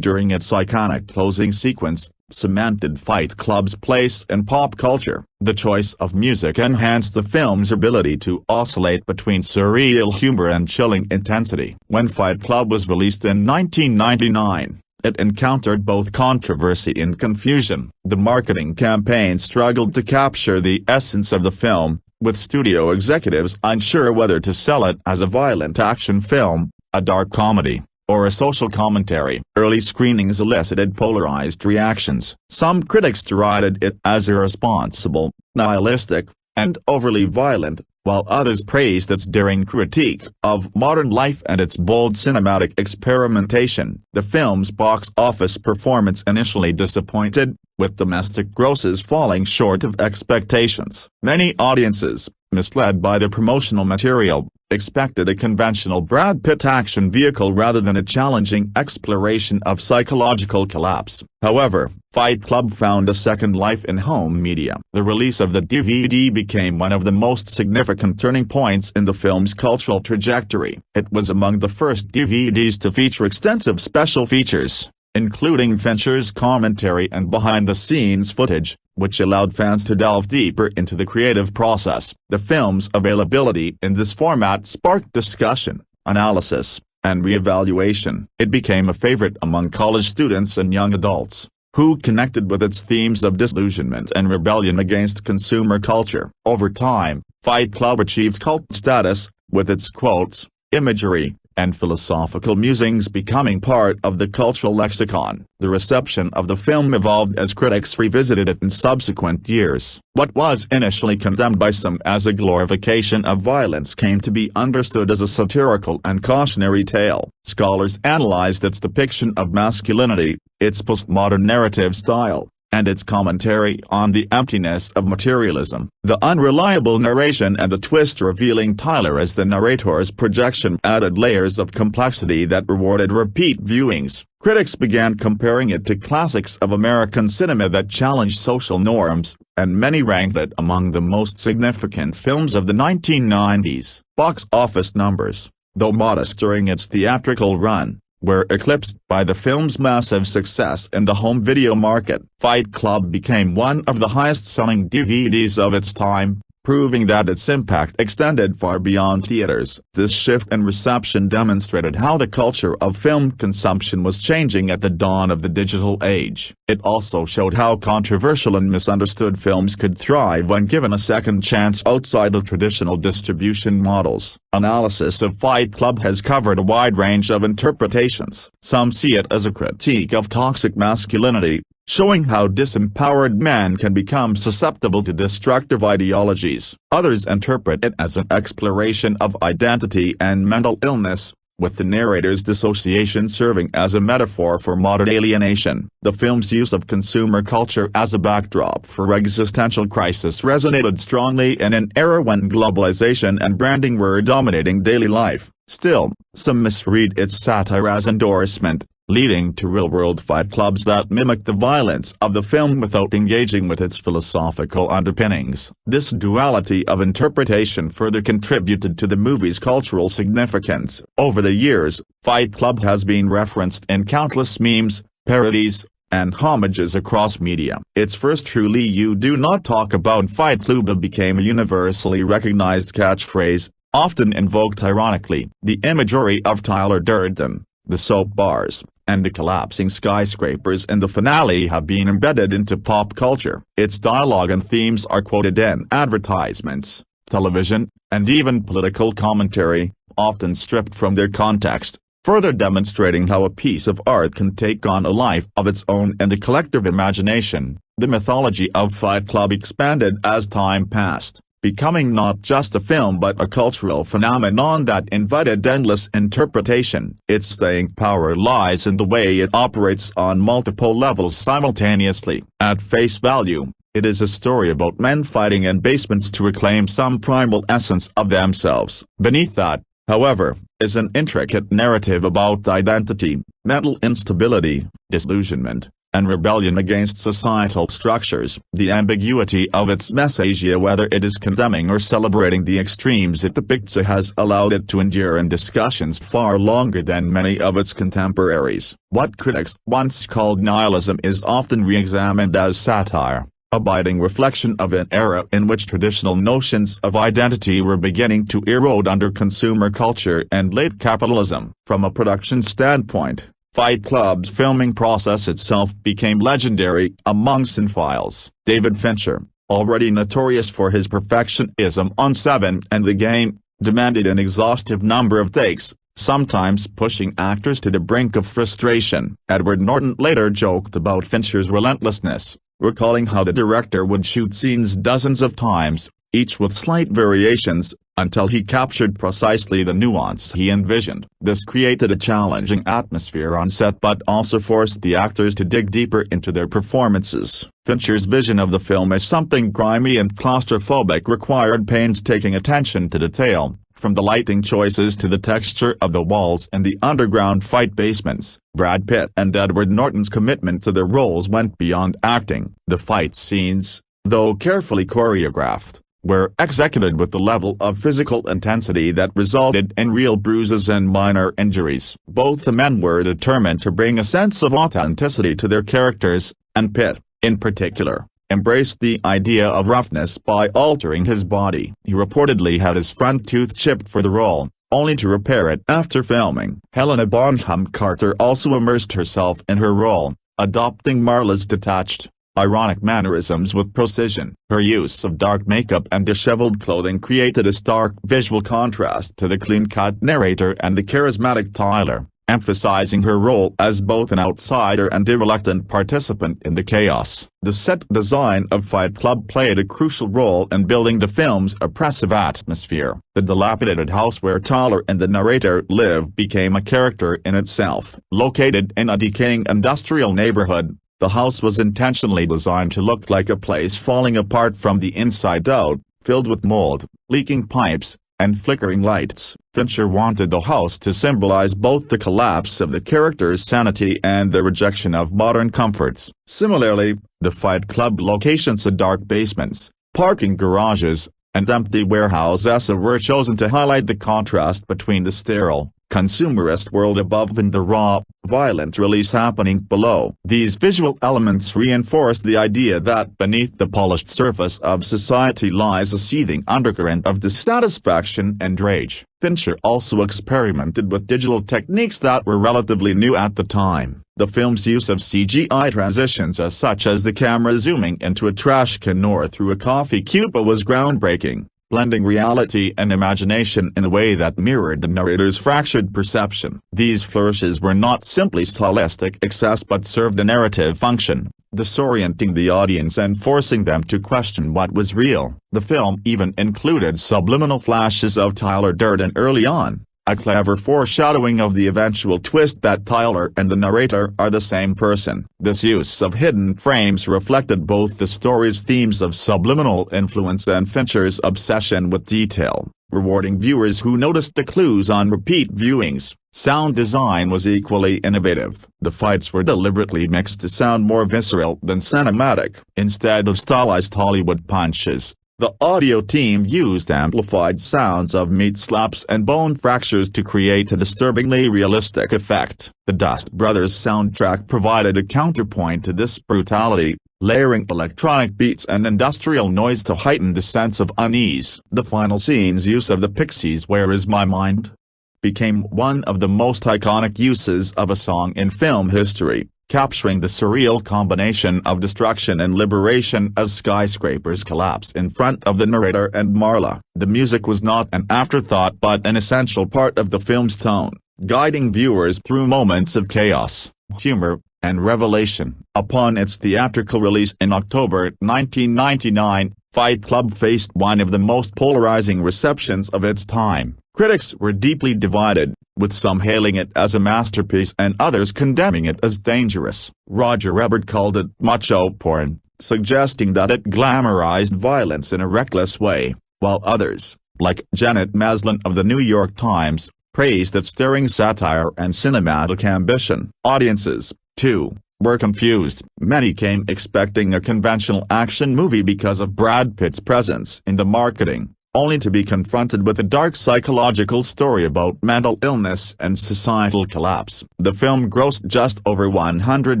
During its iconic closing sequence, cemented Fight Club's place in pop culture. The choice of music enhanced the film's ability to oscillate between surreal humor and chilling intensity. When Fight Club was released in 1999, it encountered both controversy and confusion. The marketing campaign struggled to capture the essence of the film, with studio executives unsure whether to sell it as a violent action film, a dark comedy, or a social commentary. Early screenings elicited polarized reactions. Some critics derided it as irresponsible, nihilistic, and overly violent, while others praised its daring critique of modern life and its bold cinematic experimentation. The film's box office performance initially disappointed, with domestic grosses falling short of expectations. Many audiences, misled by the promotional material, expected a conventional Brad Pitt action vehicle rather than a challenging exploration of psychological collapse. However, Fight Club found a second life in home media. The release of the DVD became one of the most significant turning points in the film's cultural trajectory. It was among the first DVDs to feature extensive special features, including Fincher's commentary and behind-the-scenes footage, which allowed fans to delve deeper into the creative process. The film's availability in this format sparked discussion, analysis, and re-evaluation. It became a favorite among college students and young adults, who connected with its themes of disillusionment and rebellion against consumer culture. Over time, Fight Club achieved cult status, with its quotes, imagery, and philosophical musings becoming part of the cultural lexicon. The reception of the film evolved as critics revisited it in subsequent years. What was initially condemned by some as a glorification of violence came to be understood as a satirical and cautionary tale. Scholars analyzed its depiction of masculinity, its postmodern narrative style, and its commentary on the emptiness of materialism. The unreliable narration and the twist revealing Tyler as the narrator's projection added layers of complexity that rewarded repeat viewings. Critics began comparing it to classics of American cinema that challenged social norms, and many ranked it among the most significant films of the 1990s. Box office numbers, though modest during its theatrical run, were eclipsed by the film's massive success in the home video market. Fight Club became one of the highest-selling DVDs of its time, proving that its impact extended far beyond theaters. This shift in reception demonstrated how the culture of film consumption was changing at the dawn of the digital age. It also showed how controversial and misunderstood films could thrive when given a second chance outside of traditional distribution models. Analysis of Fight Club has covered a wide range of interpretations. Some see it as a critique of toxic masculinity, showing how disempowered men can become susceptible to destructive ideologies. Others interpret it as an exploration of identity and mental illness, with the narrator's dissociation serving as a metaphor for modern alienation. The film's use of consumer culture as a backdrop for existential crisis resonated strongly in an era when globalization and branding were dominating daily life. Still, some misread its satire as endorsement, leading to real-world fight clubs that mimic the violence of the film without engaging with its philosophical underpinnings. This duality of interpretation further contributed to the movie's cultural significance. Over the years, Fight Club has been referenced in countless memes, parodies, and homages across media. Its first truly "You do not talk about Fight Club" became a universally recognized catchphrase, often invoked ironically. The imagery of Tyler Durden, the soap bars, and the collapsing skyscrapers in the finale have been embedded into pop culture. Its dialogue and themes are quoted in advertisements, television, and even political commentary, often stripped from their context, further demonstrating how a piece of art can take on a life of its own in the collective imagination. The mythology of Fight Club expanded as time passed, becoming not just a film but a cultural phenomenon that invited endless interpretation. Its staying power lies in the way it operates on multiple levels simultaneously. At face value, it is a story about men fighting in basements to reclaim some primal essence of themselves. Beneath that, however, is an intricate narrative about identity, mental instability, disillusionment, and rebellion against societal structures. The ambiguity of its message, whether it is condemning or celebrating the extremes it depicts, has allowed it to endure in discussions far longer than many of its contemporaries. What critics once called nihilism is often re-examined as satire, a biting reflection of an era in which traditional notions of identity were beginning to erode under consumer culture and late capitalism. From a production standpoint, Fight Club's filming process itself became legendary among cinephiles. David Fincher, already notorious for his perfectionism on Seven and The Game, demanded an exhaustive number of takes, sometimes pushing actors to the brink of frustration. Edward Norton later joked about Fincher's relentlessness, recalling how the director would shoot scenes dozens of times, each with slight variations, until he captured precisely the nuance he envisioned. This created a challenging atmosphere on set but also forced the actors to dig deeper into their performances. Fincher's vision of the film as something grimy and claustrophobic required painstaking attention to detail, from the lighting choices to the texture of the walls and the underground fight basements. Brad Pitt and Edward Norton's commitment to their roles went beyond acting. The fight scenes, though carefully choreographed, were executed with the level of physical intensity that resulted in real bruises and minor injuries. Both the men were determined to bring a sense of authenticity to their characters, and Pitt, in particular, embraced the idea of roughness by altering his body. He reportedly had his front tooth chipped for the role, only to repair it after filming. Helena Bonham Carter also immersed herself in her role, adopting Marla's detached, ironic mannerisms with precision. Her use of dark makeup and disheveled clothing created a stark visual contrast to the clean-cut narrator and the charismatic Tyler, emphasizing her role as both an outsider and a reluctant participant in the chaos. The set design of Fight Club played a crucial role in building the film's oppressive atmosphere. The dilapidated house where Tyler and the narrator live became a character in itself. Located in a decaying industrial neighborhood, the house was intentionally designed to look like a place falling apart from the inside out, filled with mold, leaking pipes, and flickering lights. Fincher wanted the house to symbolize both the collapse of the character's sanity and the rejection of modern comforts. Similarly, the Fight Club locations of dark basements, parking garages, and empty warehouses were chosen to highlight the contrast between the sterile, consumerist world above and the raw, violent release happening below. These visual elements reinforce the idea that beneath the polished surface of society lies a seething undercurrent of dissatisfaction and rage. Fincher also experimented with digital techniques that were relatively new at the time. The film's use of CGI transitions such as the camera zooming into a trash can or through a coffee cup was groundbreaking, blending reality and imagination in a way that mirrored the narrator's fractured perception. These flourishes were not simply stylistic excess but served a narrative function, disorienting the audience and forcing them to question what was real. The film even included subliminal flashes of Tyler Durden early on, a clever foreshadowing of the eventual twist that Tyler and the narrator are the same person. This use of hidden frames reflected both the story's themes of subliminal influence and Fincher's obsession with detail, rewarding viewers who noticed the clues on repeat viewings. Sound design was equally innovative. The fights were deliberately mixed to sound more visceral than cinematic. Instead of stylized Hollywood punches, the audio team used amplified sounds of meat slaps and bone fractures to create a disturbingly realistic effect. The Dust Brothers soundtrack provided a counterpoint to this brutality, layering electronic beats and industrial noise to heighten the sense of unease. The final scene's use of the Pixies' "Where Is My Mind?" became one of the most iconic uses of a song in film history, capturing the surreal combination of destruction and liberation as skyscrapers collapse in front of the narrator and Marla. The music was not an afterthought but an essential part of the film's tone, guiding viewers through moments of chaos, humor, and revelation. Upon its theatrical release in October 1999, Fight Club faced one of the most polarizing receptions of its time. Critics were deeply divided, with some hailing it as a masterpiece and others condemning it as dangerous. Roger Ebert called it macho porn, suggesting that it glamorized violence in a reckless way, while others, like Janet Maslin of the New York Times, praised its stirring satire and cinematic ambition. Audiences, too, were confused. Many came expecting a conventional action movie because of Brad Pitt's presence in the marketing, only to be confronted with a dark psychological story about mental illness and societal collapse. The film grossed just over $100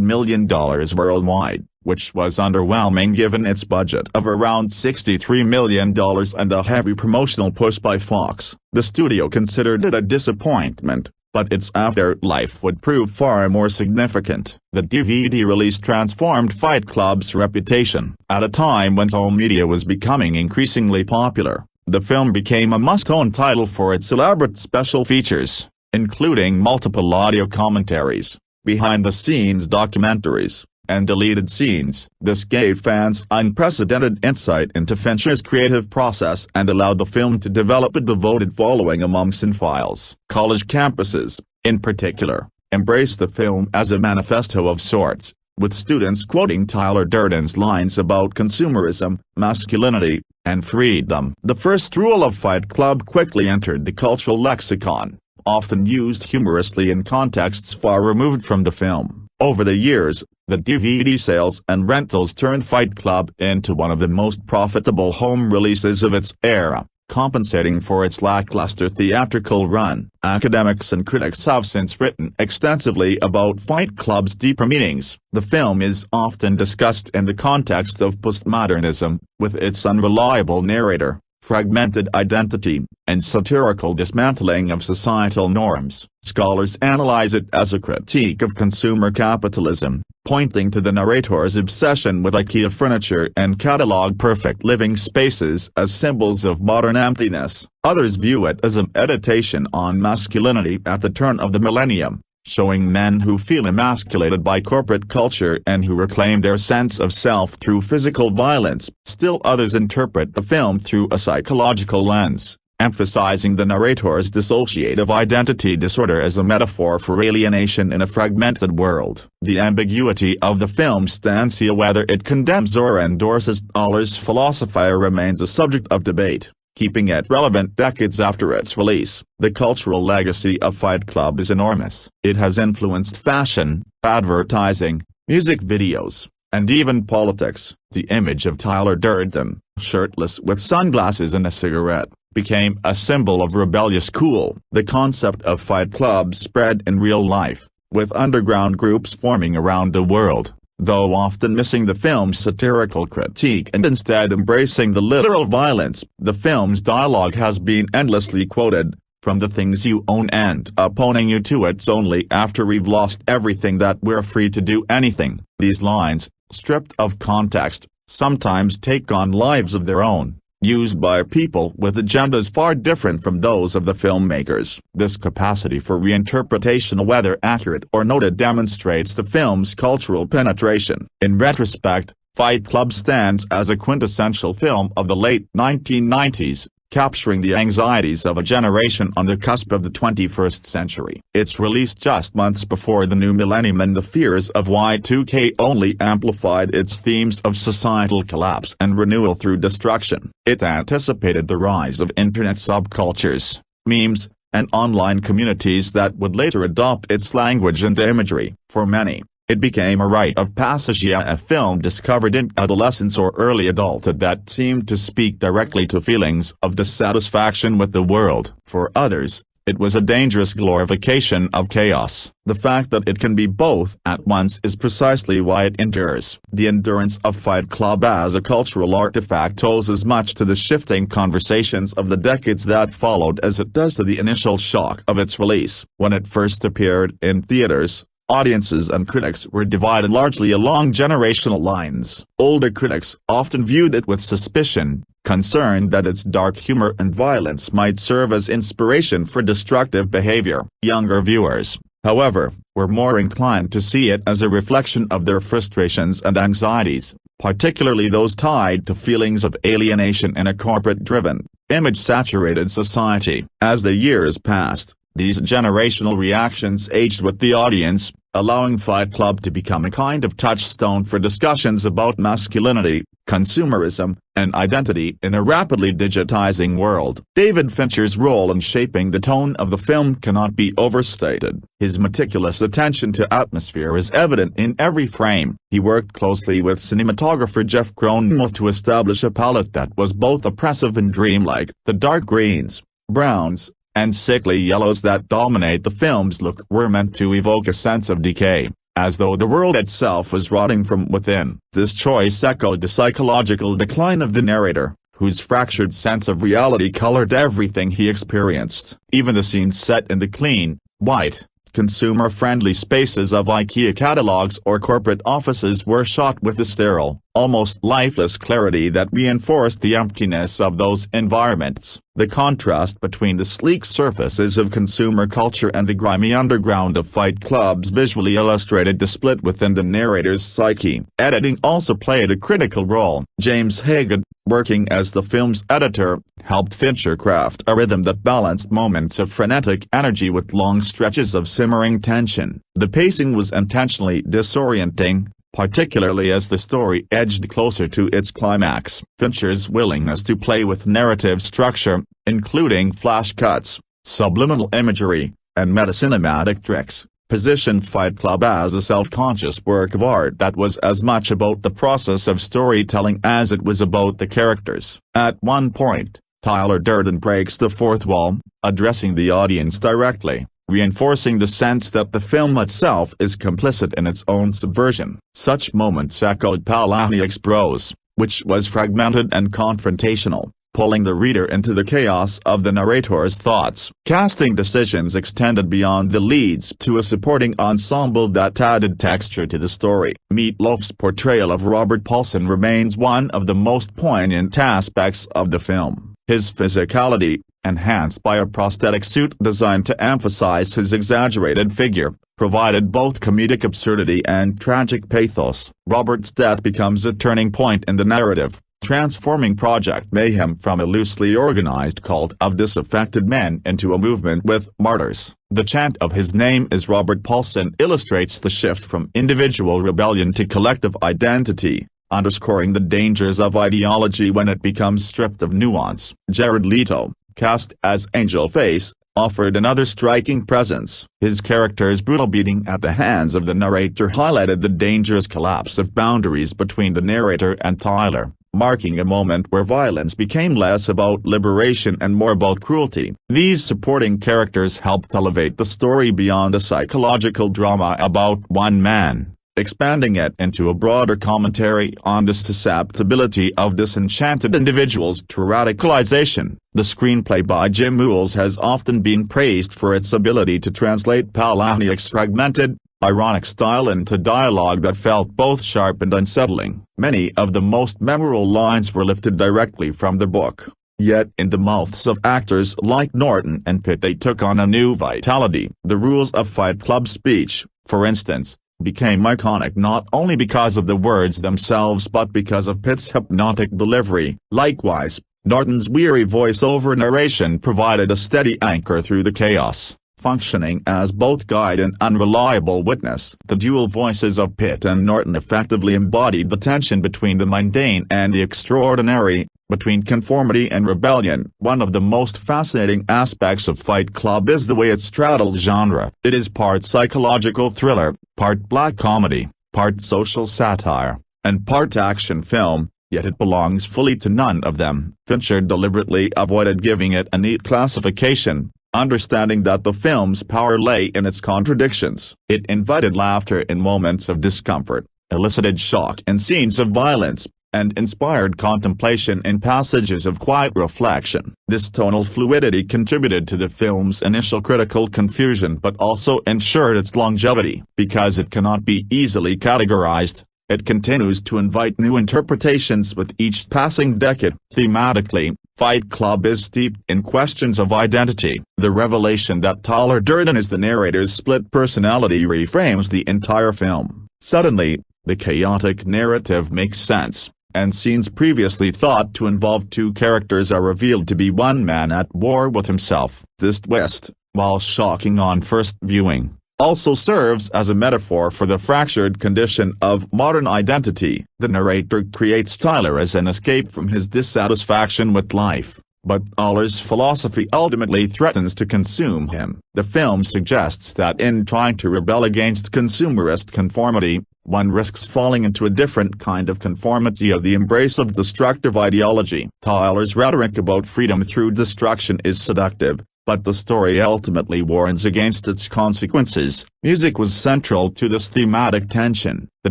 million worldwide, which was underwhelming given its budget of around $63 million and a heavy promotional push by Fox. The studio considered it a disappointment, but its afterlife would prove far more significant. The DVD release transformed Fight Club's reputation. At a time when home media was becoming increasingly popular, the film became a must-own title for its elaborate special features, including multiple audio commentaries, behind-the-scenes documentaries, and deleted scenes. This gave fans unprecedented insight into Fincher's creative process and allowed the film to develop a devoted following among cinephiles. College campuses, in particular, embraced the film as a manifesto of sorts, with students quoting Tyler Durden's lines about consumerism, masculinity, and freedom. The first rule of Fight Club quickly entered the cultural lexicon, often used humorously in contexts far removed from the film. Over the years, the DVD sales and rentals turned Fight Club into one of the most profitable home releases of its era, compensating for its lackluster theatrical run. Academics and critics have since written extensively about Fight Club's deeper meanings. The film is often discussed in the context of postmodernism, with its unreliable narrator, fragmented identity, and satirical dismantling of societal norms. Scholars analyze it as a critique of consumer capitalism, pointing to the narrator's obsession with IKEA furniture and catalog-perfect living spaces as symbols of modern emptiness. Others view it as a meditation on masculinity at the turn of the millennium, showing men who feel emasculated by corporate culture and who reclaim their sense of self through physical violence. Still others interpret the film through a psychological lens, emphasizing the narrator's dissociative identity disorder as a metaphor for alienation in a fragmented world. The ambiguity of the film's stance, whether it condemns or endorses Dollar's philosophy, remains a subject of debate, keeping it relevant decades after its release. The cultural legacy of Fight Club is enormous. It has influenced fashion, advertising, music videos, and even politics. The image of Tyler Durden, shirtless with sunglasses and a cigarette, became a symbol of rebellious cool. The concept of Fight Club spread in real life, with underground groups forming around the world, though often missing the film's satirical critique and instead embracing the literal violence. The film's dialogue has been endlessly quoted, "From the things you own end up owning you to it's only after we've lost everything that we're free to do anything." These lines, stripped of context, sometimes take on lives of their own, used by people with agendas far different from those of the filmmakers. This capacity for reinterpretation, whether accurate or noted, demonstrates the film's cultural penetration. In retrospect, Fight Club stands as a quintessential film of the late 1990s, capturing the anxieties of a generation on the cusp of the 21st century. It's released just months before the new millennium, and the fears of Y2K only amplified its themes of societal collapse and renewal through destruction. It anticipated the rise of internet subcultures, memes, and online communities that would later adopt its language and imagery. For many, it became a rite of passage, a film discovered in adolescence or early adulthood that seemed to speak directly to feelings of dissatisfaction with the world. For others, it was a dangerous glorification of chaos. The fact that it can be both at once is precisely why it endures. The endurance of Fight Club as a cultural artifact owes as much to the shifting conversations of the decades that followed as it does to the initial shock of its release. When it first appeared in theaters, audiences and critics were divided largely along generational lines. Older critics often viewed it with suspicion, concerned that its dark humor and violence might serve as inspiration for destructive behavior. Younger viewers, however, were more inclined to see it as a reflection of their frustrations and anxieties, particularly those tied to feelings of alienation in a corporate-driven, image-saturated society. As the years passed, these generational reactions aged with the audience, allowing Fight Club to become a kind of touchstone for discussions about masculinity, consumerism, and identity in a rapidly digitizing world. David Fincher's role in shaping the tone of the film cannot be overstated. His meticulous attention to atmosphere is evident in every frame. He worked closely with cinematographer Jeff Cronenweth to establish a palette that was both oppressive and dreamlike. The dark greens, browns, and sickly yellows that dominate the film's look were meant to evoke a sense of decay, as though the world itself was rotting from within. This choice echoed the psychological decline of the narrator, whose fractured sense of reality colored everything he experienced. Even the scenes set in the clean, white, consumer-friendly spaces of IKEA catalogs or corporate offices were shot with a sterile, almost lifeless clarity that reinforced the emptiness of those environments. The contrast between the sleek surfaces of consumer culture and the grimy underground of Fight Club's visually illustrated the split within the narrator's psyche. Editing also played a critical role. James Hagen, working as the film's editor, helped Fincher craft a rhythm that balanced moments of frenetic energy with long stretches of simmering tension. The pacing was intentionally disorienting, particularly as the story edged closer to its climax. Fincher's willingness to play with narrative structure, including flash cuts, subliminal imagery, and meta-cinematic tricks, positioned Fight Club as a self-conscious work of art that was as much about the process of storytelling as it was about the characters. At one point, Tyler Durden breaks the fourth wall, addressing the audience directly, reinforcing the sense that the film itself is complicit in its own subversion. Such moments echoed Palahniuk's prose, which was fragmented and confrontational, pulling the reader into the chaos of the narrator's thoughts. Casting decisions extended beyond the leads to a supporting ensemble that added texture to the story. Meat Loaf's portrayal of Robert Paulson remains one of the most poignant aspects of the film. His physicality, enhanced by a prosthetic suit designed to emphasize his exaggerated figure, provided both comedic absurdity and tragic pathos. Robert's death becomes a turning point in the narrative, transforming Project Mayhem from a loosely organized cult of disaffected men into a movement with martyrs. The chant of his name is Robert Paulson illustrates the shift from individual rebellion to collective identity, underscoring the dangers of ideology when it becomes stripped of nuance. Jared Leto, cast as Angel Face, offered another striking presence. His character's brutal beating at the hands of the narrator highlighted the dangerous collapse of boundaries between the narrator and Tyler, marking a moment where violence became less about liberation and more about cruelty. These supporting characters helped elevate the story beyond a psychological drama about one man, expanding it into a broader commentary on the susceptibility of disenchanted individuals to radicalization. The screenplay by Jim Mules has often been praised for its ability to translate Palahniuk's fragmented, ironic style into dialogue that felt both sharp and unsettling. Many of the most memorable lines were lifted directly from the book, yet in the mouths of actors like Norton and Pitt they took on a new vitality. The rules of Fight Club speech, for instance, became iconic not only because of the words themselves but because of Pitt's hypnotic delivery. Likewise, Norton's weary voice-over narration provided a steady anchor through the chaos, functioning as both guide and unreliable witness. The dual voices of Pitt and Norton effectively embodied the tension between the mundane and the extraordinary, between conformity and rebellion. One of the most fascinating aspects of Fight Club is the way it straddles genre. It is part psychological thriller, part black comedy, part social satire, and part action film, yet it belongs fully to none of them. Fincher deliberately avoided giving it a neat classification, understanding that the film's power lay in its contradictions. It invited laughter in moments of discomfort, elicited shock in scenes of violence, and inspired contemplation in passages of quiet reflection. This tonal fluidity contributed to the film's initial critical confusion but also ensured its longevity. Because it cannot be easily categorized, it continues to invite new interpretations with each passing decade. Thematically, Fight Club is steeped in questions of identity. The revelation that Tyler Durden is the narrator's split personality reframes the entire film. Suddenly, the chaotic narrative makes sense, and scenes previously thought to involve two characters are revealed to be one man at war with himself. This twist, while shocking on first viewing, also serves as a metaphor for the fractured condition of modern identity. The narrator creates Tyler as an escape from his dissatisfaction with life, but Tyler's philosophy ultimately threatens to consume him. The film suggests that in trying to rebel against consumerist conformity, one risks falling into a different kind of conformity of the embrace of destructive ideology. Tyler's rhetoric about freedom through destruction is seductive, but the story ultimately warns against its consequences. Music was central to this thematic tension. The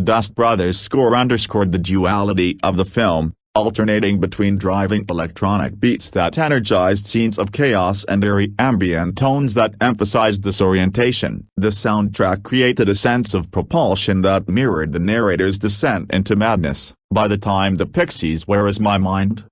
Dust Brothers score underscored the duality of the film, alternating between driving electronic beats that energized scenes of chaos and eerie ambient tones that emphasized disorientation. The soundtrack created a sense of propulsion that mirrored the narrator's descent into madness. By the time the Pixies' Where Is My Mind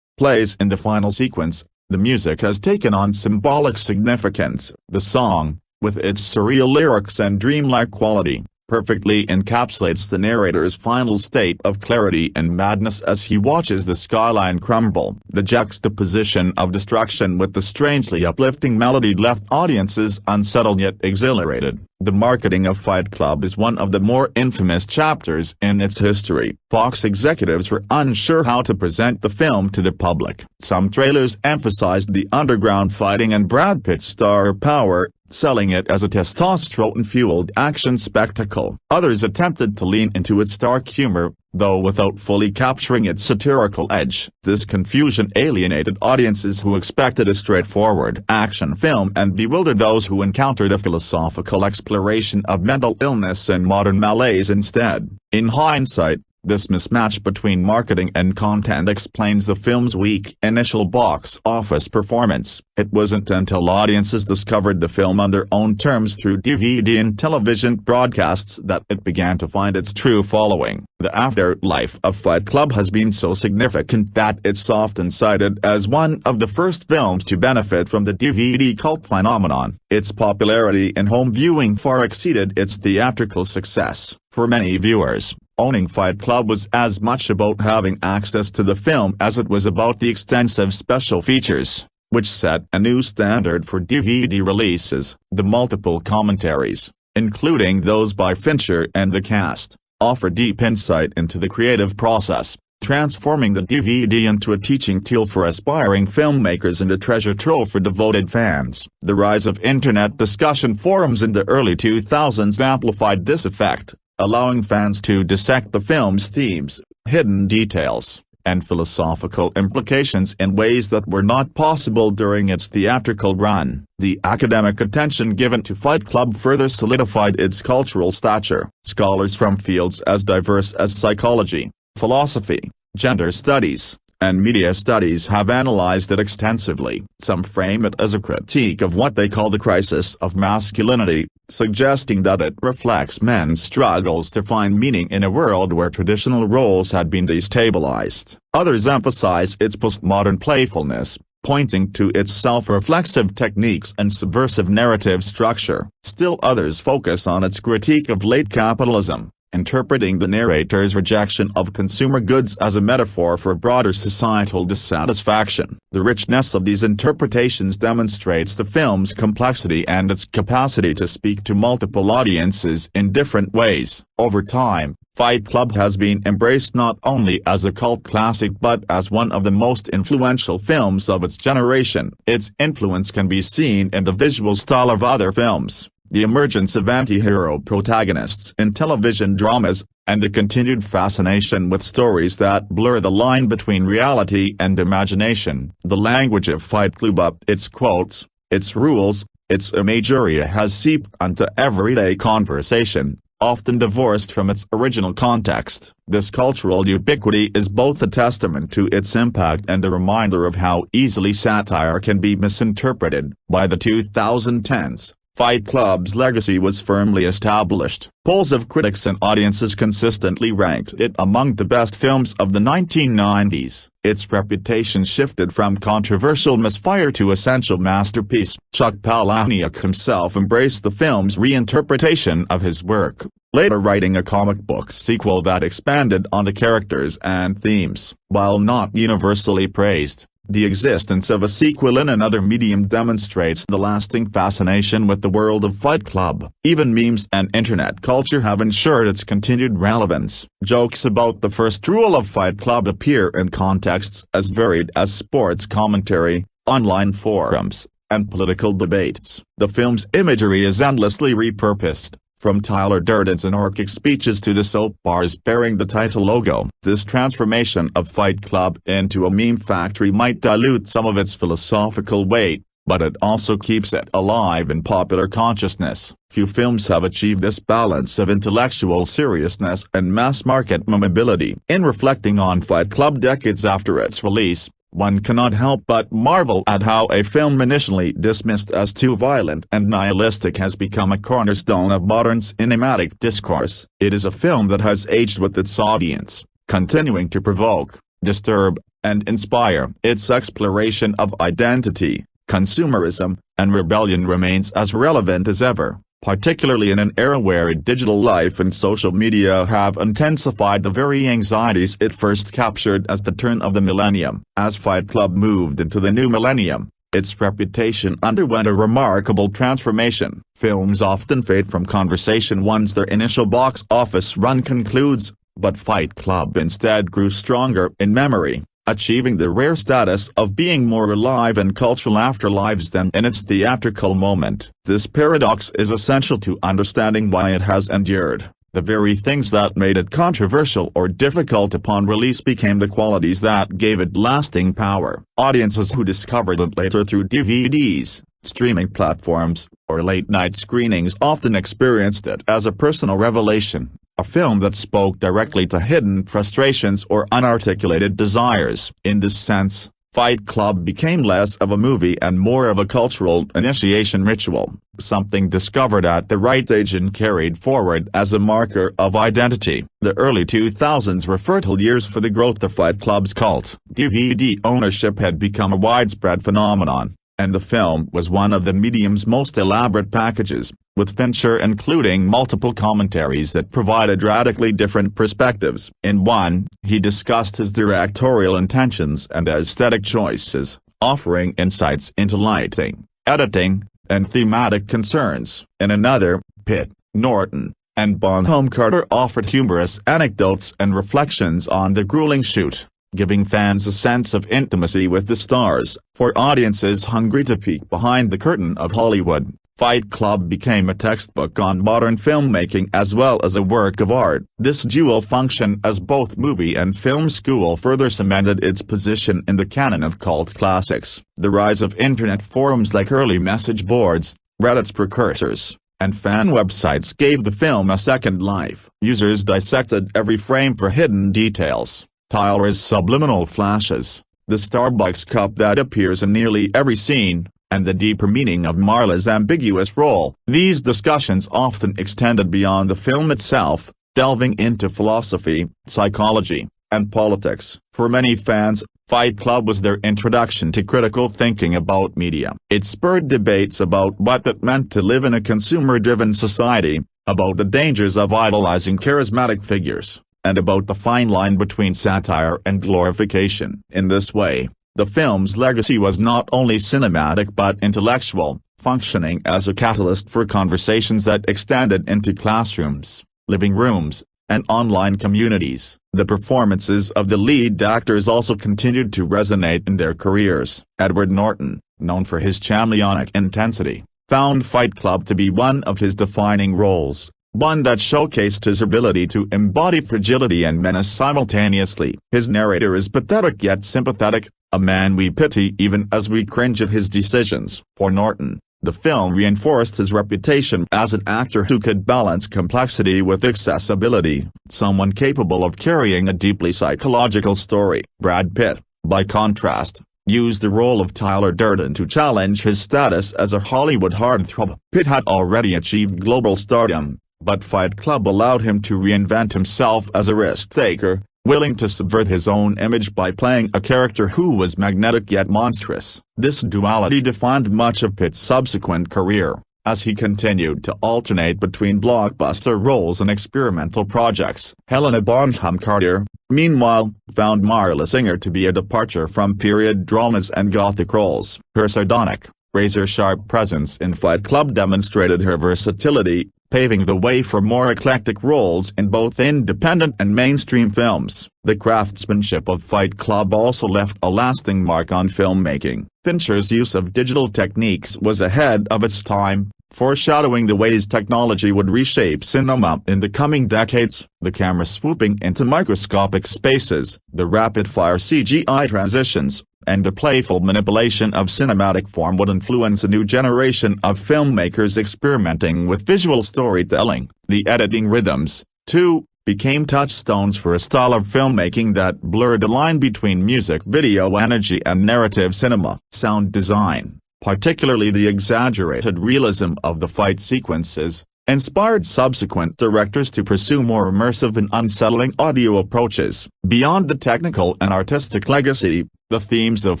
plays in the final sequence, the music has taken on symbolic significance. The song, with its surreal lyrics and dreamlike quality, perfectly encapsulates the narrator's final state of clarity and madness as he watches the skyline crumble. The juxtaposition of destruction with the strangely uplifting melody left audiences unsettled yet exhilarated. The marketing of Fight Club is one of the more infamous chapters in its history. Fox executives were unsure how to present the film to the public. Some trailers emphasized the underground fighting and Brad Pitt's star power, selling it as a testosterone-fueled action spectacle. Others attempted to lean into its dark humor, though without fully capturing its satirical edge. This confusion alienated audiences who expected a straightforward action film and bewildered those who encountered a philosophical exploration of mental illness and modern malaise instead. In hindsight, this mismatch between marketing and content explains the film's weak initial box office performance. It wasn't until audiences discovered the film on their own terms through DVD and television broadcasts that it began to find its true following. The afterlife of Fight Club has been so significant that it's often cited as one of the first films to benefit from the DVD cult phenomenon. Its popularity in home viewing far exceeded its theatrical success. For many viewers, owning Fight Club was as much about having access to the film as it was about the extensive special features, which set a new standard for DVD releases. The multiple commentaries, including those by Fincher and the cast, offer deep insight into the creative process, transforming the DVD into a teaching tool for aspiring filmmakers and a treasure trove for devoted fans. The rise of internet discussion forums in the early 2000s amplified this effect, allowing fans to dissect the film's themes, hidden details, and philosophical implications in ways that were not possible during its theatrical run. The academic attention given to Fight Club further solidified its cultural stature. Scholars from fields as diverse as psychology, philosophy, gender studies, and media studies have analyzed it extensively. Some frame it as a critique of what they call the crisis of masculinity, suggesting that it reflects men's struggles to find meaning in a world where traditional roles had been destabilized. Others emphasize its postmodern playfulness, pointing to its self-reflexive techniques and subversive narrative structure. Still others focus on its critique of late capitalism, interpreting the narrator's rejection of consumer goods as a metaphor for broader societal dissatisfaction. The richness of these interpretations demonstrates the film's complexity and its capacity to speak to multiple audiences in different ways. Over time, Fight Club has been embraced not only as a cult classic but as one of the most influential films of its generation. Its influence can be seen in the visual style of other films, the emergence of anti-hero protagonists in television dramas, and the continued fascination with stories that blur the line between reality and imagination. The language of Fight Club, its quotes, its rules, its imagery has seeped into everyday conversation, often divorced from its original context. This cultural ubiquity is both a testament to its impact and a reminder of how easily satire can be misinterpreted. By the 2010s, Fight Club's legacy was firmly established. Polls of critics and audiences consistently ranked it among the best films of the 1990s. Its reputation shifted from controversial misfire to essential masterpiece. Chuck Palahniuk himself embraced the film's reinterpretation of his work, later writing a comic book sequel that expanded on the characters and themes. While not universally praised, the existence of a sequel in another medium demonstrates the lasting fascination with the world of Fight Club. Even memes and internet culture have ensured its continued relevance. Jokes about the first rule of Fight Club appear in contexts as varied as sports commentary, online forums, and political debates. The film's imagery is endlessly repurposed, from Tyler Durden's anarchic speeches to the soap bars bearing the title logo. This transformation of Fight Club into a meme factory might dilute some of its philosophical weight, but it also keeps it alive in popular consciousness. Few films have achieved this balance of intellectual seriousness and mass-market memeability. In reflecting on Fight Club decades after its release, one cannot help but marvel at how a film initially dismissed as too violent and nihilistic has become a cornerstone of modern cinematic discourse. It is a film that has aged with its audience, continuing to provoke, disturb, and inspire. Its exploration of identity, consumerism, and rebellion remains as relevant as ever, particularly in an era where digital life and social media have intensified the very anxieties it first captured at the turn of the millennium. As Fight Club moved into the new millennium, its reputation underwent a remarkable transformation. Films often fade from conversation once their initial box office run concludes, but Fight Club instead grew stronger in memory, achieving the rare status of being more alive in cultural afterlives than in its theatrical moment. This paradox is essential to understanding why it has endured. The very things that made it controversial or difficult upon release became the qualities that gave it lasting power. Audiences who discovered it later through DVDs, streaming platforms, or late-night screenings often experienced it as a personal revelation. A film that spoke directly to hidden frustrations or unarticulated desires. In this sense, Fight Club became less of a movie and more of a cultural initiation ritual, something discovered at the right age and carried forward as a marker of identity. The early 2000s were fertile years for the growth of Fight Club's cult. DVD ownership had become a widespread phenomenon, and the film was one of the medium's most elaborate packages, with Fincher including multiple commentaries that provided radically different perspectives. In one, he discussed his directorial intentions and aesthetic choices, offering insights into lighting, editing, and thematic concerns. In another, Pitt, Norton, and Bonham Carter offered humorous anecdotes and reflections on the grueling shoot, giving fans a sense of intimacy with the stars. For audiences hungry to peek behind the curtain of Hollywood, Fight Club became a textbook on modern filmmaking as well as a work of art. This dual function as both movie and film school further cemented its position in the canon of cult classics. The rise of internet forums like early message boards, Reddit's precursors, and fan websites gave the film a second life. Users dissected every frame for hidden details, Tyler's subliminal flashes, the Starbucks cup that appears in nearly every scene, and the deeper meaning of Marla's ambiguous role. These discussions often extended beyond the film itself, delving into philosophy, psychology, and politics. For many fans, Fight Club was their introduction to critical thinking about media. It spurred debates about what it meant to live in a consumer-driven society, about the dangers of idolizing charismatic figures, and about the fine line between satire and glorification. In this way, the film's legacy was not only cinematic but intellectual, functioning as a catalyst for conversations that extended into classrooms, living rooms, and online communities. The performances of the lead actors also continued to resonate in their careers. Edward Norton, known for his chameleonic intensity, found Fight Club to be one of his defining roles, one that showcased his ability to embody fragility and menace simultaneously. His narrator is pathetic yet sympathetic, a man we pity even as we cringe at his decisions. For Norton, the film reinforced his reputation as an actor who could balance complexity with accessibility, someone capable of carrying a deeply psychological story. Brad Pitt, by contrast, used the role of Tyler Durden to challenge his status as a Hollywood heartthrob. Pitt had already achieved global stardom, but Fight Club allowed him to reinvent himself as a risk-taker, willing to subvert his own image by playing a character who was magnetic yet monstrous. This duality defined much of Pitt's subsequent career, as he continued to alternate between blockbuster roles and experimental projects. Helena Bonham Carter, meanwhile, found Marla Singer to be a departure from period dramas and gothic roles. Her sardonic, razor-sharp presence in Fight Club demonstrated her versatility, paving the way for more eclectic roles in both independent and mainstream films. The craftsmanship of Fight Club also left a lasting mark on filmmaking. Fincher's use of digital techniques was ahead of its time, foreshadowing the ways technology would reshape cinema in the coming decades. The camera swooping into microscopic spaces, the rapid-fire CGI transitions, and the playful manipulation of cinematic form would influence a new generation of filmmakers experimenting with visual storytelling. The editing rhythms, too, became touchstones for a style of filmmaking that blurred the line between music video energy and narrative cinema. Sound design, particularly the exaggerated realism of the fight sequences, inspired subsequent directors to pursue more immersive and unsettling audio approaches. Beyond the technical and artistic legacy, the themes of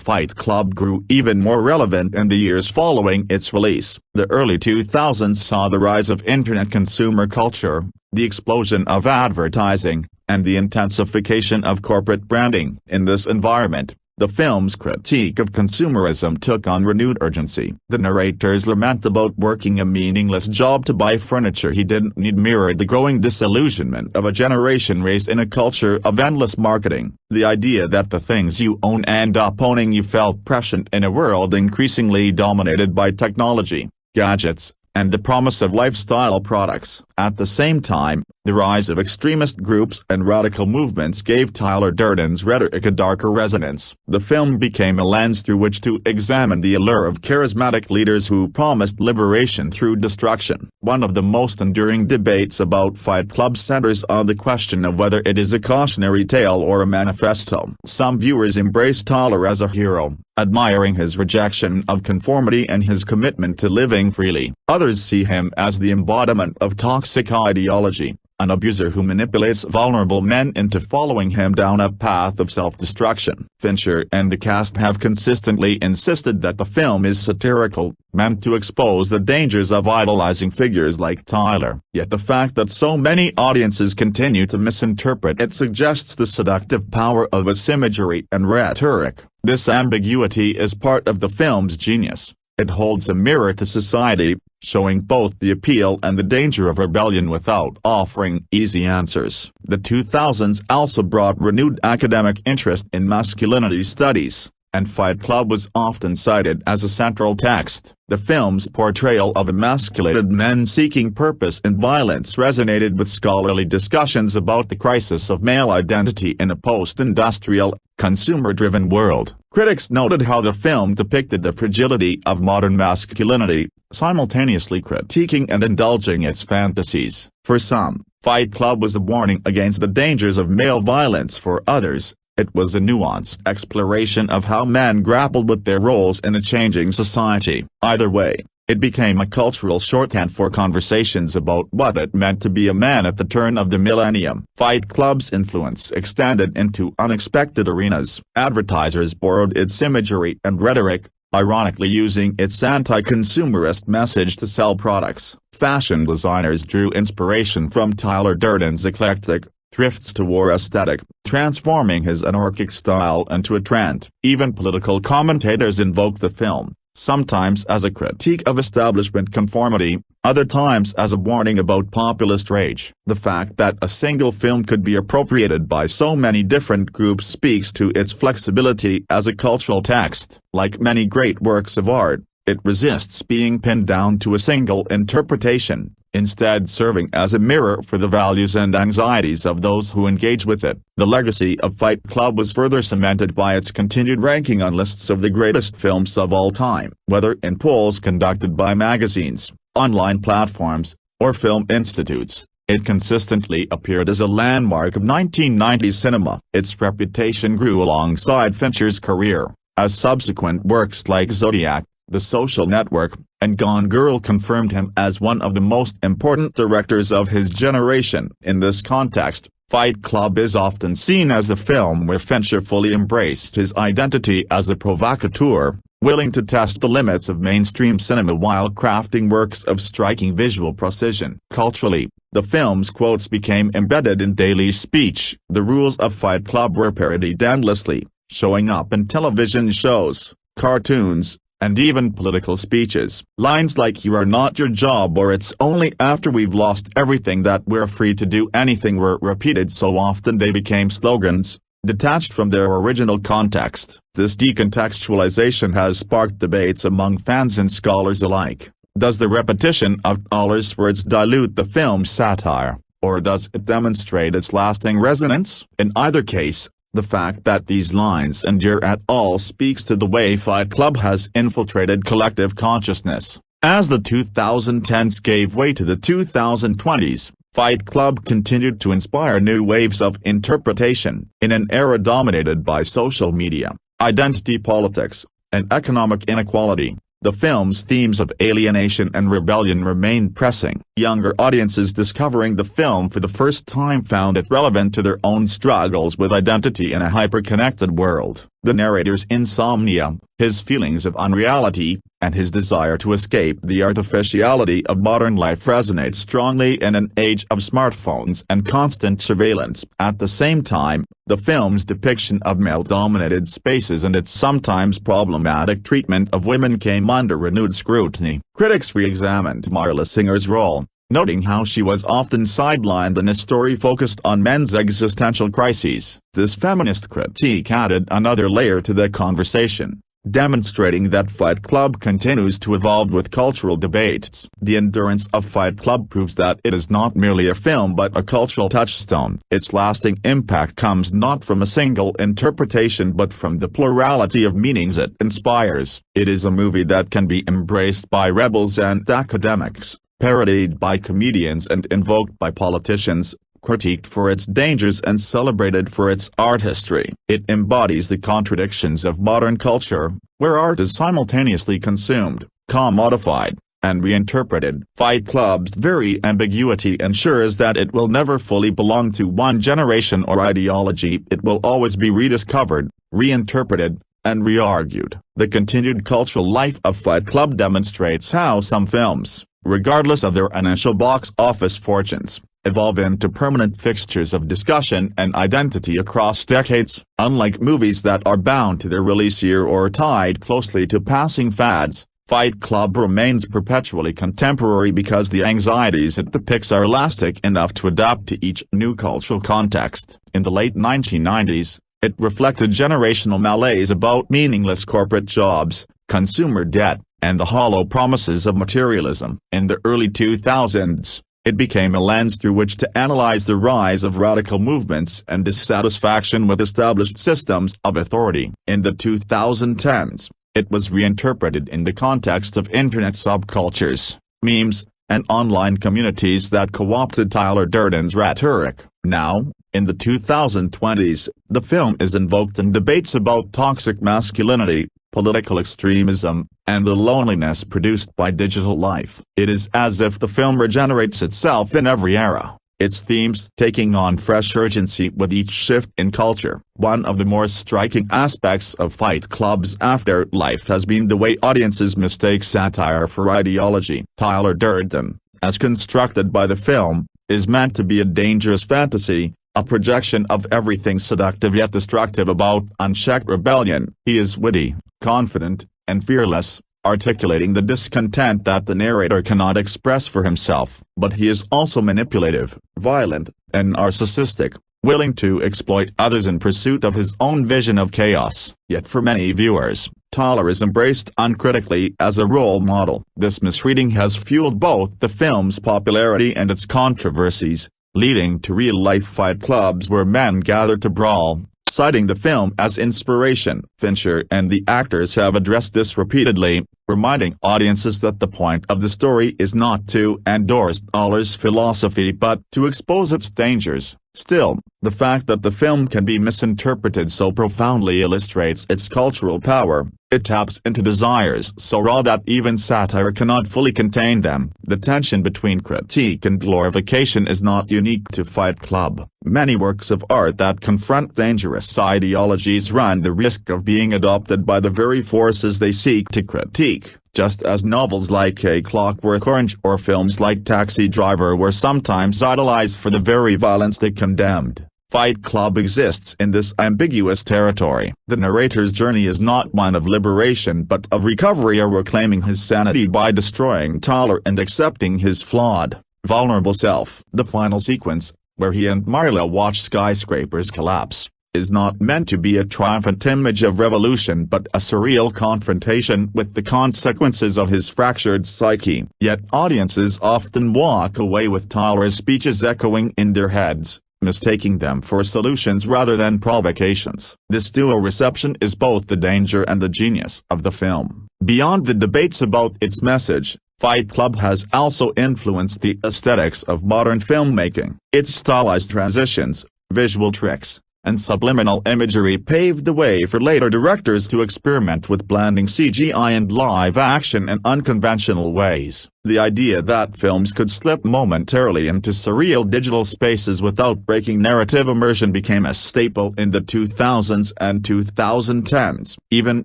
Fight Club grew even more relevant in the years following its release. The early 2000s saw the rise of internet consumer culture, the explosion of advertising, and the intensification of corporate branding. In this environment, the film's critique of consumerism took on renewed urgency. The narrator's lament about working a meaningless job to buy furniture he didn't need mirrored the growing disillusionment of a generation raised in a culture of endless marketing. The idea that the things you own end up owning you felt prescient in a world increasingly dominated by technology, gadgets, and the promise of lifestyle products. At the same time, the rise of extremist groups and radical movements gave Tyler Durden's rhetoric a darker resonance. The film became a lens through which to examine the allure of charismatic leaders who promised liberation through destruction. One of the most enduring debates about Fight Club centers on the question of whether it is a cautionary tale or a manifesto. Some viewers embrace Tyler as a hero, admiring his rejection of conformity and his commitment to living freely. Others see him as the embodiment of toxic ideology, an abuser who manipulates vulnerable men into following him down a path of self-destruction. Fincher and the cast have consistently insisted that the film is satirical, meant to expose the dangers of idolizing figures like Tyler. Yet the fact that so many audiences continue to misinterpret it suggests the seductive power of its imagery and rhetoric. This ambiguity is part of the film's genius. It holds a mirror to society, showing both the appeal and the danger of rebellion without offering easy answers. The 2000s also brought renewed academic interest in masculinity studies, and Fight Club was often cited as a central text. The film's portrayal of emasculated men seeking purpose in violence resonated with scholarly discussions about the crisis of male identity in a post-industrial, consumer-driven world. Critics noted how the film depicted the fragility of modern masculinity, simultaneously critiquing and indulging its fantasies. For some, Fight Club was a warning against the dangers of male violence. For others, it was a nuanced exploration of how men grappled with their roles in a changing society. Either way, it became a cultural shorthand for conversations about what it meant to be a man at the turn of the millennium. Fight Club's influence extended into unexpected arenas. Advertisers borrowed its imagery and rhetoric, ironically using its anti-consumerist message to sell products. Fashion designers drew inspiration from Tyler Durden's eclectic, thrift-store aesthetic, transforming his anarchic style into a trend. Even political commentators invoked the film, sometimes as a critique of establishment conformity, other times as a warning about populist rage. The fact that a single film could be appropriated by so many different groups speaks to its flexibility as a cultural text. Like many great works of art, it resists being pinned down to a single interpretation, instead serving as a mirror for the values and anxieties of those who engage with it. The legacy of Fight Club was further cemented by its continued ranking on lists of the greatest films of all time. Whether in polls conducted by magazines, online platforms, or film institutes, it consistently appeared as a landmark of 1990s cinema. Its reputation grew alongside Fincher's career, as subsequent works like Zodiac, The Social Network, and Gone Girl confirmed him as one of the most important directors of his generation. In this context, Fight Club is often seen as the film where Fincher fully embraced his identity as a provocateur, willing to test the limits of mainstream cinema while crafting works of striking visual precision. Culturally, the film's quotes became embedded in daily speech. The rules of Fight Club were parodied endlessly, showing up in television shows, cartoons, and even political speeches. Lines like "You are not your job" or "It's only after we've lost everything that we're free to do anything" were repeated so often they became slogans, detached from their original context. This decontextualization has sparked debates among fans and scholars alike. Does the repetition of Knowles' words dilute the film's satire, or does it demonstrate its lasting resonance? In either case, the fact that these lines endure at all speaks to the way Fight Club has infiltrated collective consciousness. As the 2010s gave way to the 2020s, Fight Club continued to inspire new waves of interpretation. In an era dominated by social media, identity politics, and economic inequality, the film's themes of alienation and rebellion remained pressing. Younger audiences discovering the film for the first time found it relevant to their own struggles with identity in a hyper-connected world. The narrator's insomnia, his feelings of unreality, and his desire to escape the artificiality of modern life resonate strongly in an age of smartphones and constant surveillance. At the same time, the film's depiction of male-dominated spaces and its sometimes problematic treatment of women came under renewed scrutiny. Critics re-examined Marla Singer's role, noting how she was often sidelined in a story focused on men's existential crises. This feminist critique added another layer to the conversation, demonstrating that Fight Club continues to evolve with cultural debates. The endurance of Fight Club proves that it is not merely a film but a cultural touchstone. Its lasting impact comes not from a single interpretation but from the plurality of meanings it inspires. It is a movie that can be embraced by rebels and academics, parodied by comedians and invoked by politicians, critiqued for its dangers and celebrated for its artistry. It embodies the contradictions of modern culture, where art is simultaneously consumed, commodified, and reinterpreted. Fight Club's very ambiguity ensures that it will never fully belong to one generation or ideology. It will always be rediscovered, reinterpreted, and re-argued. The continued cultural life of Fight Club demonstrates how some films, regardless of their initial box office fortunes, evolve into permanent fixtures of discussion and identity across decades. Unlike movies that are bound to their release year or tied closely to passing fads, Fight Club remains perpetually contemporary because the anxieties it depicts are elastic enough to adapt to each new cultural context. In the late 1990s, it reflected generational malaise about meaningless corporate jobs, consumer debt, and the hollow promises of materialism. In the early 2000s, it became a lens through which to analyze the rise of radical movements and dissatisfaction with established systems of authority. In the 2010s, it was reinterpreted in the context of internet subcultures, memes, and online communities that co-opted Tyler Durden's rhetoric. Now, in the 2020s, the film is invoked in debates about toxic masculinity, political extremism, and the loneliness produced by digital life. It is as if the film regenerates itself in every era. its themes taking on fresh urgency with each shift in culture. One of the more striking aspects of Fight Club's afterlife has been the way audiences mistake satire for ideology. Tyler Durden, as constructed by the film, is meant to be a dangerous fantasy, a projection of everything seductive yet destructive about unchecked rebellion. He is witty, confident, and fearless, articulating the discontent that the narrator cannot express for himself. But he is also manipulative, violent, and narcissistic, willing to exploit others in pursuit of his own vision of chaos. Yet for many viewers, Tyler is embraced uncritically as a role model. This misreading has fueled both the film's popularity and its controversies, leading to real-life fight clubs where men gather to brawl, citing the film as inspiration. Fincher and the actors have addressed this repeatedly, reminding audiences that the point of the story is not to endorse Tyler's philosophy but to expose its dangers. Still, the fact that the film can be misinterpreted so profoundly illustrates its cultural power. It taps into desires so raw that even satire cannot fully contain them. The tension between critique and glorification is not unique to Fight Club. Many works of art that confront dangerous ideologies run the risk of being adopted by the very forces they seek to critique, just as novels like A Clockwork Orange or films like Taxi Driver were sometimes idolized for the very violence they condemned. Fight Club exists in this ambiguous territory. The narrator's journey is not one of liberation but of recovery or reclaiming his sanity by destroying Tyler and accepting his flawed, vulnerable self. The final sequence, where he and Marla watch skyscrapers collapse, is not meant to be a triumphant image of revolution but a surreal confrontation with the consequences of his fractured psyche. Yet audiences often walk away with Tyler's speeches echoing in their heads, mistaking them for solutions rather than provocations. This dual reception is both the danger and the genius of the film. Beyond the debates about its message, Fight Club has also influenced the aesthetics of modern filmmaking. Its stylized transitions, visual tricks, and subliminal imagery paved the way for later directors to experiment with blending CGI and live action in unconventional ways. The idea that films could slip momentarily into surreal digital spaces without breaking narrative immersion became a staple in the 2000s and 2010s. Even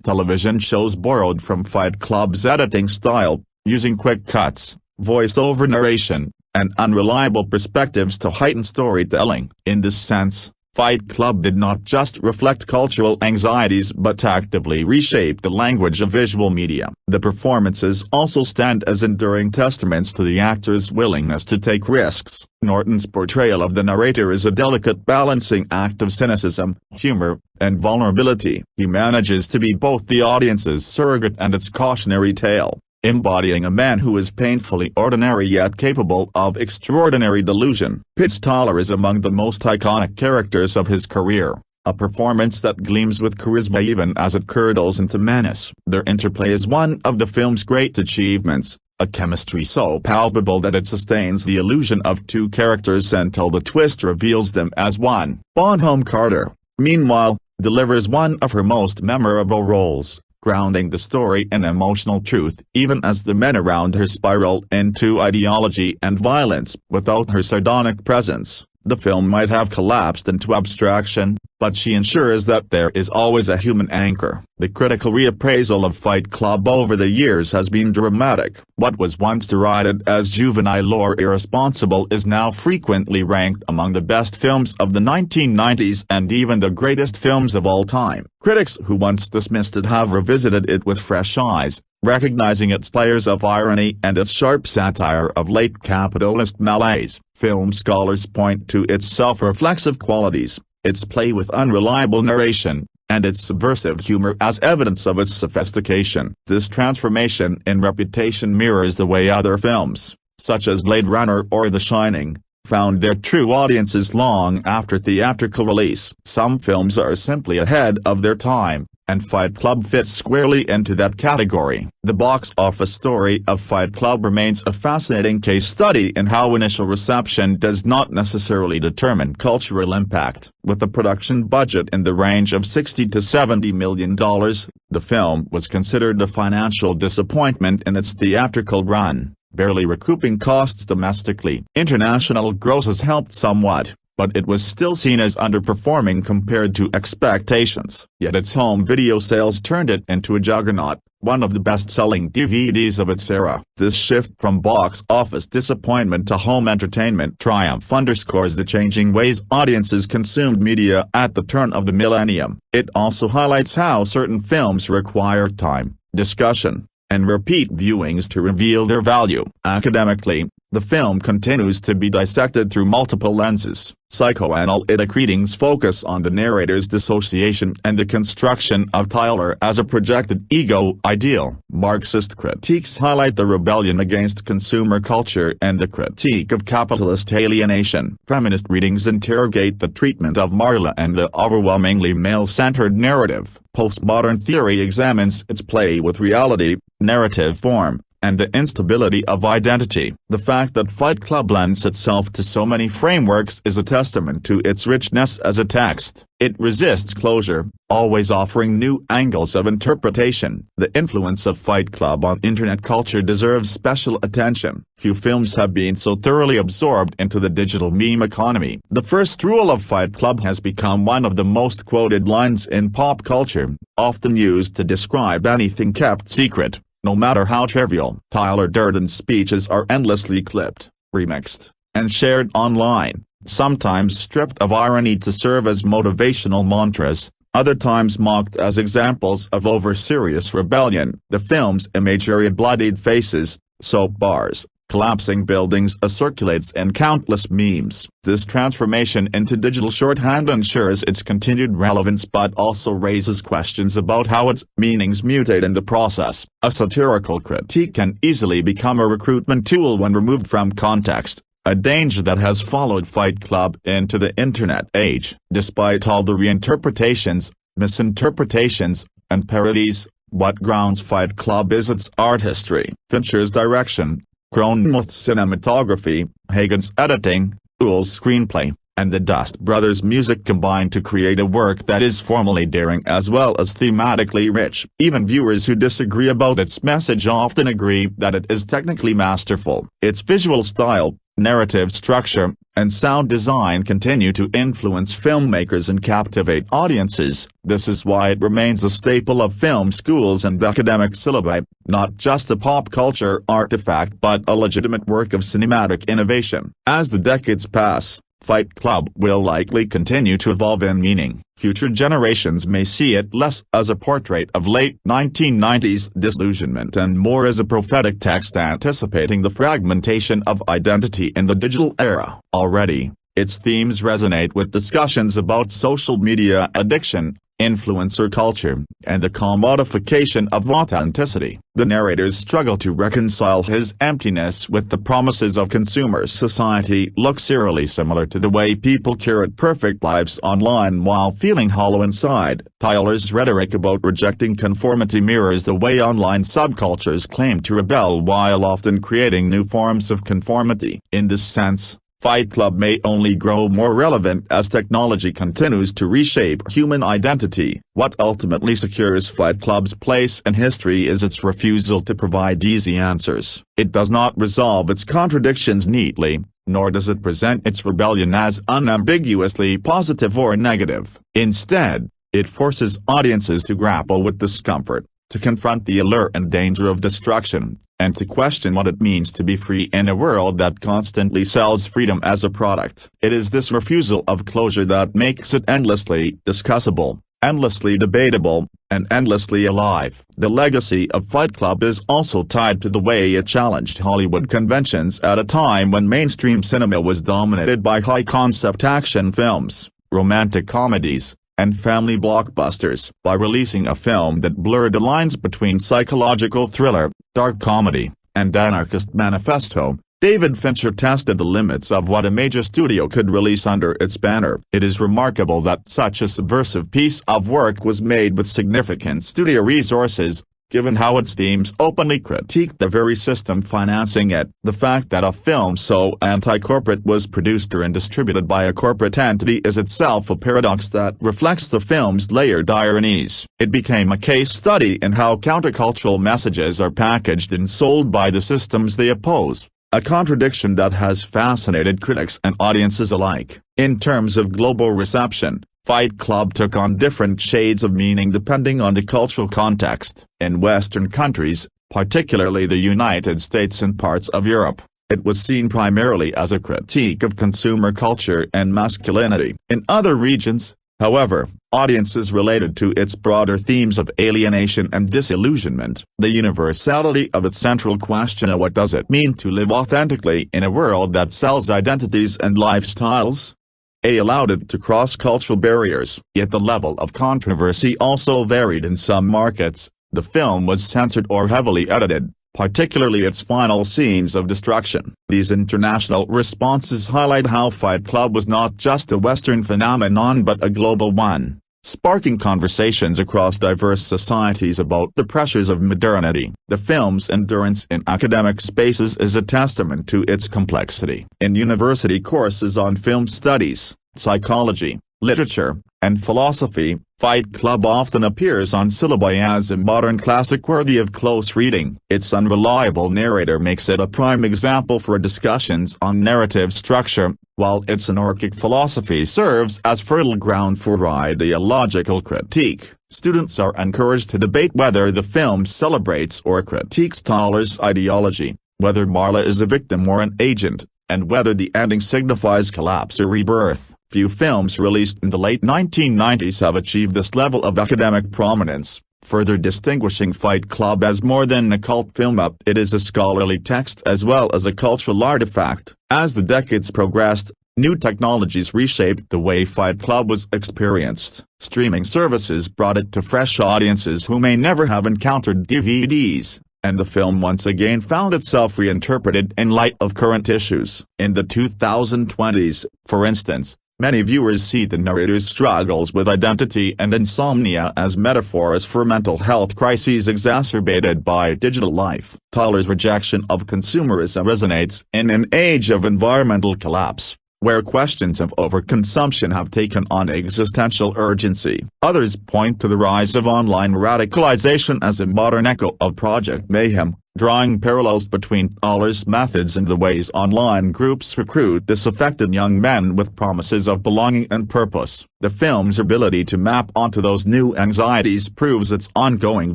television shows borrowed from Fight Club's editing style, using quick cuts, voice-over narration, and unreliable perspectives to heighten storytelling. In this sense, Fight Club did not just reflect cultural anxieties but actively reshaped the language of visual media. The performances also stand as enduring testaments to the actor's willingness to take risks. Norton's portrayal of the narrator is a delicate balancing act of cynicism, humor, and vulnerability. He manages to be both the audience's surrogate and its cautionary tale, embodying a man who is painfully ordinary yet capable of extraordinary delusion. Pitts Tyler is among the most iconic characters of his career, a performance that gleams with charisma even as it curdles into menace. Their interplay is one of the film's great achievements, a chemistry so palpable that it sustains the illusion of two characters until the twist reveals them as one. Bonham Carter, meanwhile, delivers one of her most memorable roles, grounding the story in emotional truth even as the men around her spiral into ideology and violence. Without her sardonic presence, the film might have collapsed into abstraction, but she ensures that there is always a human anchor. The critical reappraisal of Fight Club over the years has been dramatic. What was once derided as juvenile or irresponsible is now frequently ranked among the best films of the 1990s and even the greatest films of all time. Critics who once dismissed it have revisited it with fresh eyes, recognizing its layers of irony and its sharp satire of late capitalist malaise. Film scholars point to its self-reflexive qualities, its play with unreliable narration, and its subversive humor as evidence of its sophistication. This transformation in reputation mirrors the way other films, such as Blade Runner or The Shining, found their true audiences long after theatrical release. Some films are simply ahead of their time, and Fight Club fits squarely into that category. The box office story of Fight Club remains a fascinating case study in how initial reception does not necessarily determine cultural impact. With a production budget in the range of $60 to $70 million, the film was considered a financial disappointment in its theatrical run. barely recouping costs domestically. International grosses helped somewhat, but it was still seen as underperforming compared to expectations. Yet its home video sales turned it into a juggernaut, one of the best-selling DVDs of its era. This shift from box office disappointment to home entertainment triumph underscores the changing ways audiences consumed media at the turn of the millennium. It also highlights how certain films require time, discussion, and repeat viewings to reveal their value. Academically, the film continues to be dissected through multiple lenses. Psychoanalytic readings focus on the narrator's dissociation and the construction of Tyler as a projected ego ideal. Marxist critiques highlight the rebellion against consumer culture and the critique of capitalist alienation. Feminist readings interrogate the treatment of Marla and the overwhelmingly male-centered narrative. Postmodern theory examines its play with reality, narrative form, and the instability of identity. The fact that Fight Club lends itself to so many frameworks is a testament to its richness as a text. It resists closure, always offering new angles of interpretation. The influence of Fight Club on internet culture deserves special attention. Few films have been so thoroughly absorbed into the digital meme economy. The first rule of Fight Club has become one of the most quoted lines in pop culture, often used to describe anything kept secret, no matter how trivial. Tyler Durden's speeches are endlessly clipped, remixed, and shared online, sometimes stripped of irony to serve as motivational mantras, other times mocked as examples of over-serious rebellion. The film's imagery, bloodied faces, soap bars, collapsing buildings, circulates in countless memes. This transformation into digital shorthand ensures its continued relevance but also raises questions about how its meanings mutate in the process. A satirical critique can easily become a recruitment tool when removed from context, a danger that has followed Fight Club into the internet age. Despite all the reinterpretations, misinterpretations, and parodies, what grounds Fight Club is its artistry. Fincher's direction, Cronenberg's cinematography, Hagen's editing, Uhl's screenplay, and the Dust Brothers' music combine to create a work that is formally daring as well as thematically rich. Even viewers who disagree about its message often agree that it is technically masterful. Its visual style, narrative structure, and sound design continue to influence filmmakers and captivate audiences. This is why it remains a staple of film schools and academic syllabi, not just a pop culture artifact but a legitimate work of cinematic innovation. As the decades pass, Fight Club will likely continue to evolve in meaning. Future generations may see it less as a portrait of late 1990s disillusionment and more as a prophetic text anticipating the fragmentation of identity in the digital era. Already, its themes resonate with discussions about social media addiction, influencer culture, and the commodification of authenticity. The narrator's struggle to reconcile his emptiness with the promises of consumer society looks eerily similar to the way people curate perfect lives online while feeling hollow inside. Tyler's rhetoric about rejecting conformity mirrors the way online subcultures claim to rebel while often creating new forms of conformity. In this sense, Fight Club may only grow more relevant as technology continues to reshape human identity. What ultimately secures Fight Club's place in history is its refusal to provide easy answers. It does not resolve its contradictions neatly, nor does it present its rebellion as unambiguously positive or negative. Instead, it forces audiences to grapple with discomfort, to confront the allure and danger of destruction, and to question what it means to be free in a world that constantly sells freedom as a product. It is this refusal of closure that makes it endlessly discussable, endlessly debatable, and endlessly alive. The legacy of Fight Club is also tied to the way it challenged Hollywood conventions at a time when mainstream cinema was dominated by high-concept action films, romantic comedies, and family blockbusters. By releasing a film that blurred the lines between psychological thriller, dark comedy, and anarchist manifesto, David Fincher tested the limits of what a major studio could release under its banner. It is remarkable that such a subversive piece of work was made with significant studio resources, given how its themes openly critiqued the very system financing it. The fact that a film so anti-corporate was produced and distributed by a corporate entity is itself a paradox that reflects the film's layered ironies. It became a case study in how countercultural messages are packaged and sold by the systems they oppose, a contradiction that has fascinated critics and audiences alike. In terms of global reception, Fight Club took on different shades of meaning depending on the cultural context. In Western countries, particularly the United States and parts of Europe, it was seen primarily as a critique of consumer culture and masculinity. In other regions, however, audiences related to its broader themes of alienation and disillusionment. The universality of its central question of what does it mean to live authentically in a world that sells identities and lifestyles? Allowed it to cross cultural barriers. Yet the level of controversy also varied in some markets. The film was censored or heavily edited, particularly its final scenes of destruction. These international responses highlight how Fight Club was not just a Western phenomenon but a global one, sparking conversations across diverse societies about the pressures of modernity. The film's endurance in academic spaces is a testament to its complexity. In university courses on film studies, psychology, literature, and philosophy, Fight Club often appears on syllabi as a modern classic worthy of close reading. Its unreliable narrator makes it a prime example for discussions on narrative structure, while its anarchic philosophy serves as fertile ground for ideological critique. Students are encouraged to debate whether the film celebrates or critiques Toller's ideology, whether Marla is a victim or an agent, and whether the ending signifies collapse or rebirth. Few films released in the late 1990s have achieved this level of academic prominence, further distinguishing Fight Club as more than a cult film. It is a scholarly text as well as a cultural artifact. As the decades progressed, new technologies reshaped the way Fight Club was experienced. Streaming services brought it to fresh audiences who may never have encountered DVDs, and the film once again found itself reinterpreted in light of current issues. In the 2020s, for instance, many viewers see the narrator's struggles with identity and insomnia as metaphors for mental health crises exacerbated by digital life. Toller's rejection of consumerism resonates in an age of environmental collapse, where questions of overconsumption have taken on existential urgency. Others point to the rise of online radicalization as a modern echo of Project Mayhem, drawing parallels between Toller's methods and the ways online groups recruit disaffected young men with promises of belonging and purpose. The film's ability to map onto those new anxieties proves its ongoing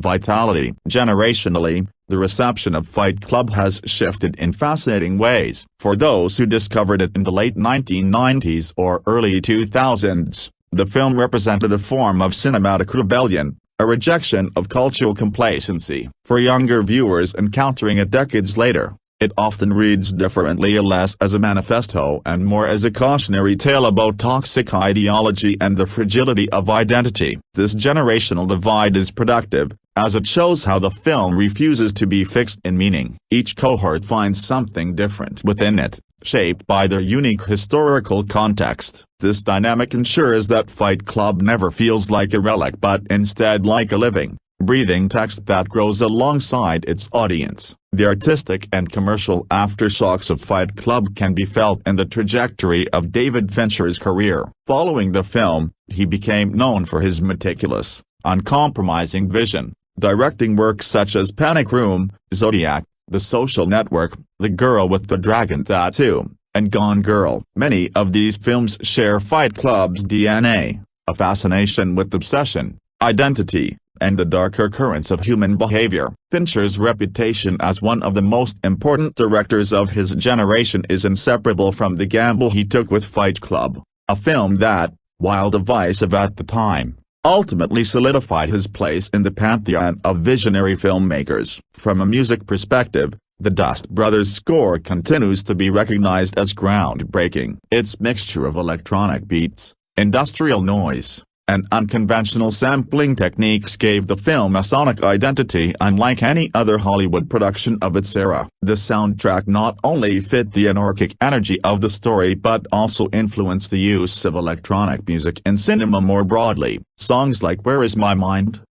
vitality. Generationally, the reception of Fight Club has shifted in fascinating ways. For those who discovered it in the late 1990s or early 2000s, the film represented a form of cinematic rebellion, a rejection of cultural complacency. For younger viewers encountering it decades later, it often reads differently, less as a manifesto and more as a cautionary tale about toxic ideology and the fragility of identity. This generational divide is productive, as it shows how the film refuses to be fixed in meaning. Each cohort finds something different within it, shaped by their unique historical context. This dynamic ensures that Fight Club never feels like a relic but instead like a living, breathing text that grows alongside its audience. The artistic and commercial aftershocks of Fight Club can be felt in the trajectory of David Fincher's career. Following the film, he became known for his meticulous, uncompromising vision, directing works such as Panic Room, Zodiac, The Social Network, The Girl with the Dragon Tattoo, and Gone Girl. Many of these films share Fight Club's DNA, a fascination with obsession, identity, and the darker currents of human behavior. Fincher's reputation as one of the most important directors of his generation is inseparable from the gamble he took with Fight Club, a film that, while divisive at the time, ultimately solidified his place in the pantheon of visionary filmmakers. From a music perspective, the Dust Brothers score continues to be recognized as groundbreaking. Its mixture of electronic beats, industrial noise, and unconventional sampling techniques gave the film a sonic identity unlike any other Hollywood production of its era. The soundtrack not only fit the anarchic energy of the story but also influenced the use of electronic music in cinema more broadly. Songs like Where Is My Mind?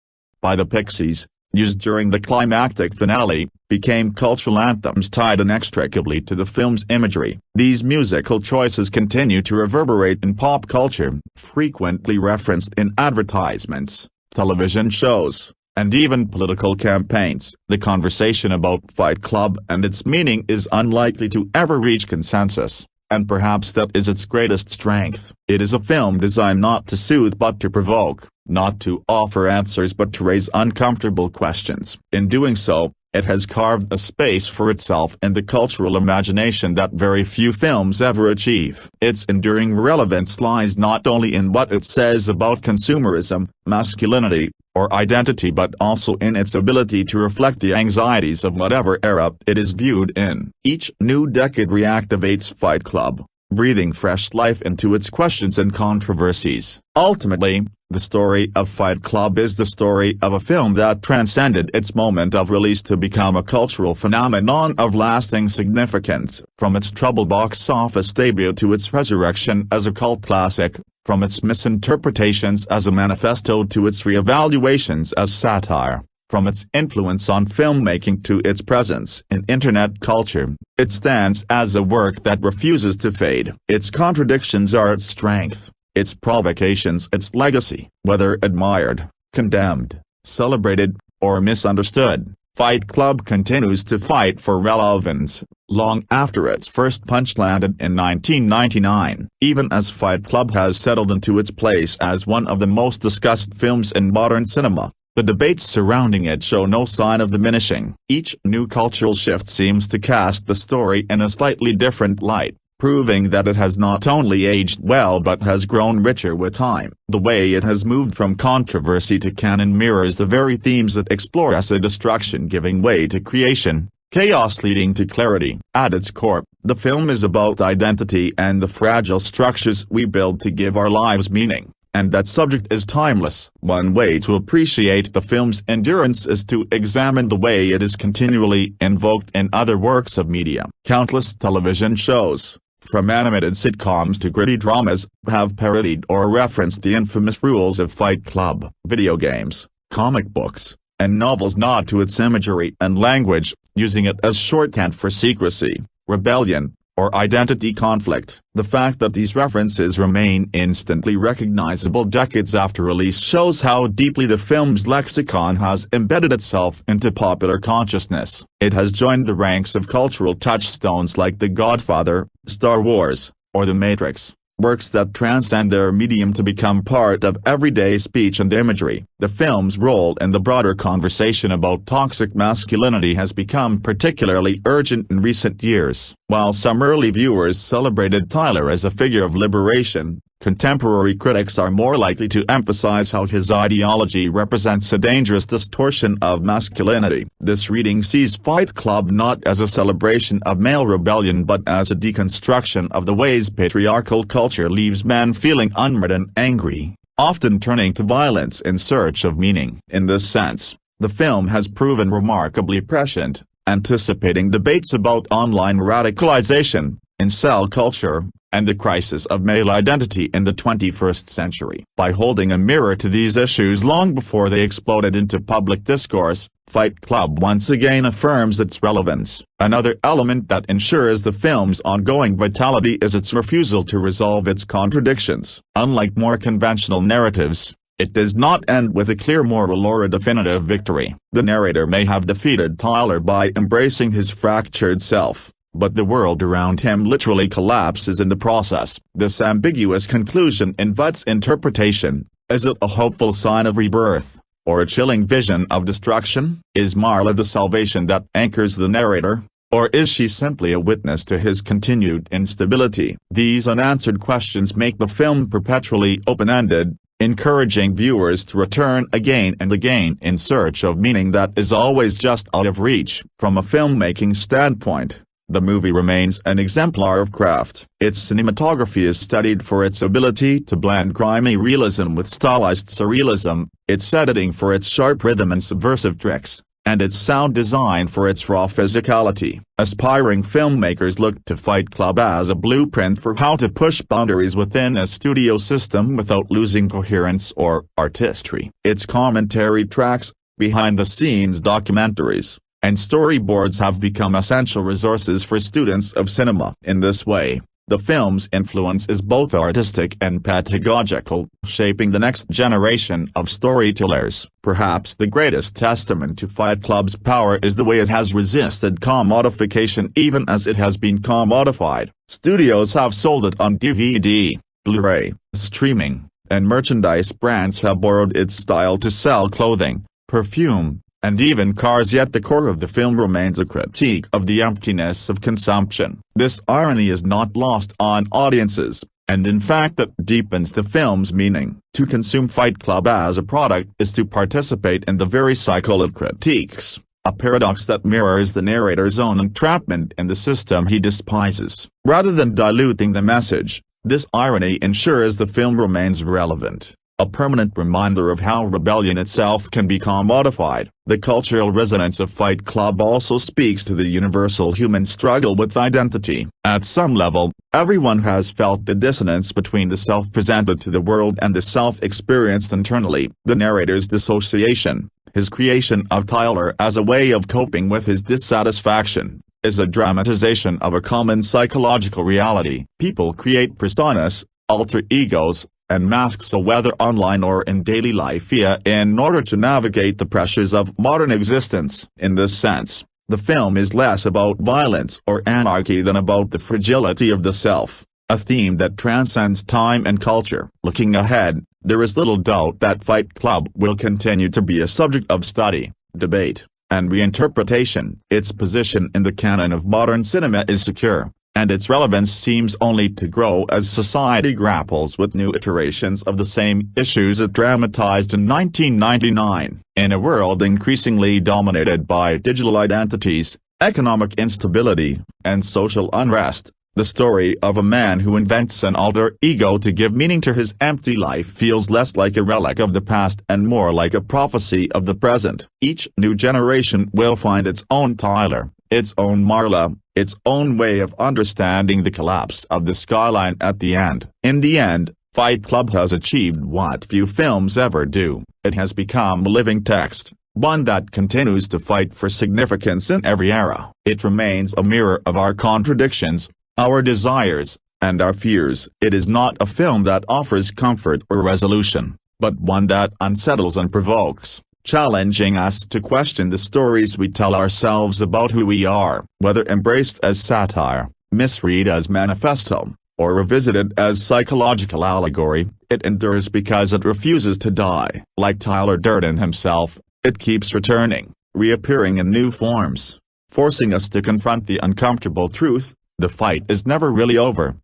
By the Pixies, used during the climactic finale, became cultural anthems tied inextricably to the film's imagery. These musical choices continue to reverberate in pop culture, frequently referenced in advertisements, television shows, and even political campaigns. The conversation about Fight Club and its meaning is unlikely to ever reach consensus, and perhaps that is its greatest strength. It is a film designed not to soothe but to provoke, not to offer answers but to raise uncomfortable questions. In doing so, it has carved a space for itself in the cultural imagination that very few films ever achieve. Its enduring relevance lies not only in what it says about consumerism, masculinity, or identity but also in its ability to reflect the anxieties of whatever era it is viewed in. Each new decade reactivates Fight Club, breathing fresh life into its questions and controversies. Ultimately, the story of Fight Club is the story of a film that transcended its moment of release to become a cultural phenomenon of lasting significance. From its troubled box office debut to its resurrection as a cult classic, from its misinterpretations as a manifesto to its re-evaluations as satire, from its influence on filmmaking to its presence in internet culture, it stands as a work that refuses to fade. Its contradictions are its strength, its provocations its legacy. Whether admired, condemned, celebrated, or misunderstood, Fight Club continues to fight for relevance, long after its first punch landed in 1999. Even as Fight Club has settled into its place as one of the most discussed films in modern cinema, the debates surrounding it show no sign of diminishing. Each new cultural shift seems to cast the story in a slightly different light, proving that it has not only aged well but has grown richer with time. The way it has moved from controversy to canon mirrors the very themes that explore as a destruction giving way to creation, chaos leading to clarity. At its core, the film is about identity and the fragile structures we build to give our lives meaning, and that subject is timeless. One way to appreciate the film's endurance is to examine the way it is continually invoked in other works of media. Countless television shows, from animated sitcoms to gritty dramas, have parodied or referenced the infamous rules of Fight Club. Video games, comic books, and novels nod to its imagery and language, using it as shorthand for secrecy, rebellion, or identity conflict. The fact that these references remain instantly recognizable decades after release shows how deeply the film's lexicon has embedded itself into popular consciousness. It has joined the ranks of cultural touchstones like The Godfather, Star Wars, or The Matrix, works that transcend their medium to become part of everyday speech and imagery. The film's role in the broader conversation about toxic masculinity has become particularly urgent in recent years. While some early viewers celebrated Tyler as a figure of liberation, contemporary critics are more likely to emphasize how his ideology represents a dangerous distortion of masculinity. This reading sees Fight Club not as a celebration of male rebellion but as a deconstruction of the ways patriarchal culture leaves men feeling unread and angry, often turning to violence in search of meaning. In this sense, the film has proven remarkably prescient, anticipating debates about online radicalization, incel culture, and the crisis of male identity in the 21st century. By holding a mirror to these issues long before they exploded into public discourse, Fight Club once again affirms its relevance. Another element that ensures the film's ongoing vitality is its refusal to resolve its contradictions. Unlike more conventional narratives, it does not end with a clear moral or a definitive victory. The narrator may have defeated Tyler by embracing his fractured self, but the world around him literally collapses in the process. This ambiguous conclusion invites interpretation. Is it a hopeful sign of rebirth, or a chilling vision of destruction? Is Marla the salvation that anchors the narrator, or is she simply a witness to his continued instability? These unanswered questions make the film perpetually open-ended, encouraging viewers to return again and again in search of meaning that is always just out of reach. From a filmmaking standpoint, the movie remains an exemplar of craft. Its cinematography is studied for its ability to blend grimy realism with stylized surrealism, its editing for its sharp rhythm and subversive tricks, and its sound design for its raw physicality. Aspiring filmmakers look to Fight Club as a blueprint for how to push boundaries within a studio system without losing coherence or artistry. Its commentary tracks behind-the-scenes documentaries, and storyboards have become essential resources for students of cinema. In this way, the film's influence is both artistic and pedagogical, shaping the next generation of storytellers. Perhaps the greatest testament to Fight Club's power is the way it has resisted commodification even as it has been commodified. Studios have sold it on DVD, Blu-ray, streaming, and merchandise. Brands have borrowed its style to sell clothing, perfume, and even cars, yet the core of the film remains a critique of the emptiness of consumption. This irony is not lost on audiences, and in fact it deepens the film's meaning. To consume Fight Club as a product is to participate in the very cycle it critiques, a paradox that mirrors the narrator's own entrapment in the system he despises. Rather than diluting the message, this irony ensures the film remains relevant, a permanent reminder of how rebellion itself can be commodified. The cultural resonance of Fight Club also speaks to the universal human struggle with identity. At some level, everyone has felt the dissonance between the self presented to the world and the self experienced internally. The narrator's dissociation, his creation of Tyler as a way of coping with his dissatisfaction, is a dramatization of a common psychological reality. People create personas, alter egos, and masks, so whether online or in daily life, in order to navigate the pressures of modern existence. In this sense, the film is less about violence or anarchy than about the fragility of the self, a theme that transcends time and culture. Looking ahead, there is little doubt that Fight Club will continue to be a subject of study, debate, and reinterpretation. Its position in the canon of modern cinema is secure, and its relevance seems only to grow as society grapples with new iterations of the same issues it dramatized in 1999. In a world increasingly dominated by digital identities, economic instability, and social unrest, the story of a man who invents an alter ego to give meaning to his empty life feels less like a relic of the past and more like a prophecy of the present. Each new generation will find its own Tyler, its own Marla, its own way of understanding the collapse of the skyline at the end. In the end, Fight Club has achieved what few films ever do. It has become a living text, one that continues to fight for significance in every era. It remains a mirror of our contradictions, our desires, and our fears. It is not a film that offers comfort or resolution, but one that unsettles and provokes, challenging us to question the stories we tell ourselves about who we are. Whether embraced as satire, misread as manifesto, or revisited as psychological allegory, it endures because it refuses to die. Like Tyler Durden himself, it keeps returning, reappearing in new forms, forcing us to confront the uncomfortable truth: the fight is never really over.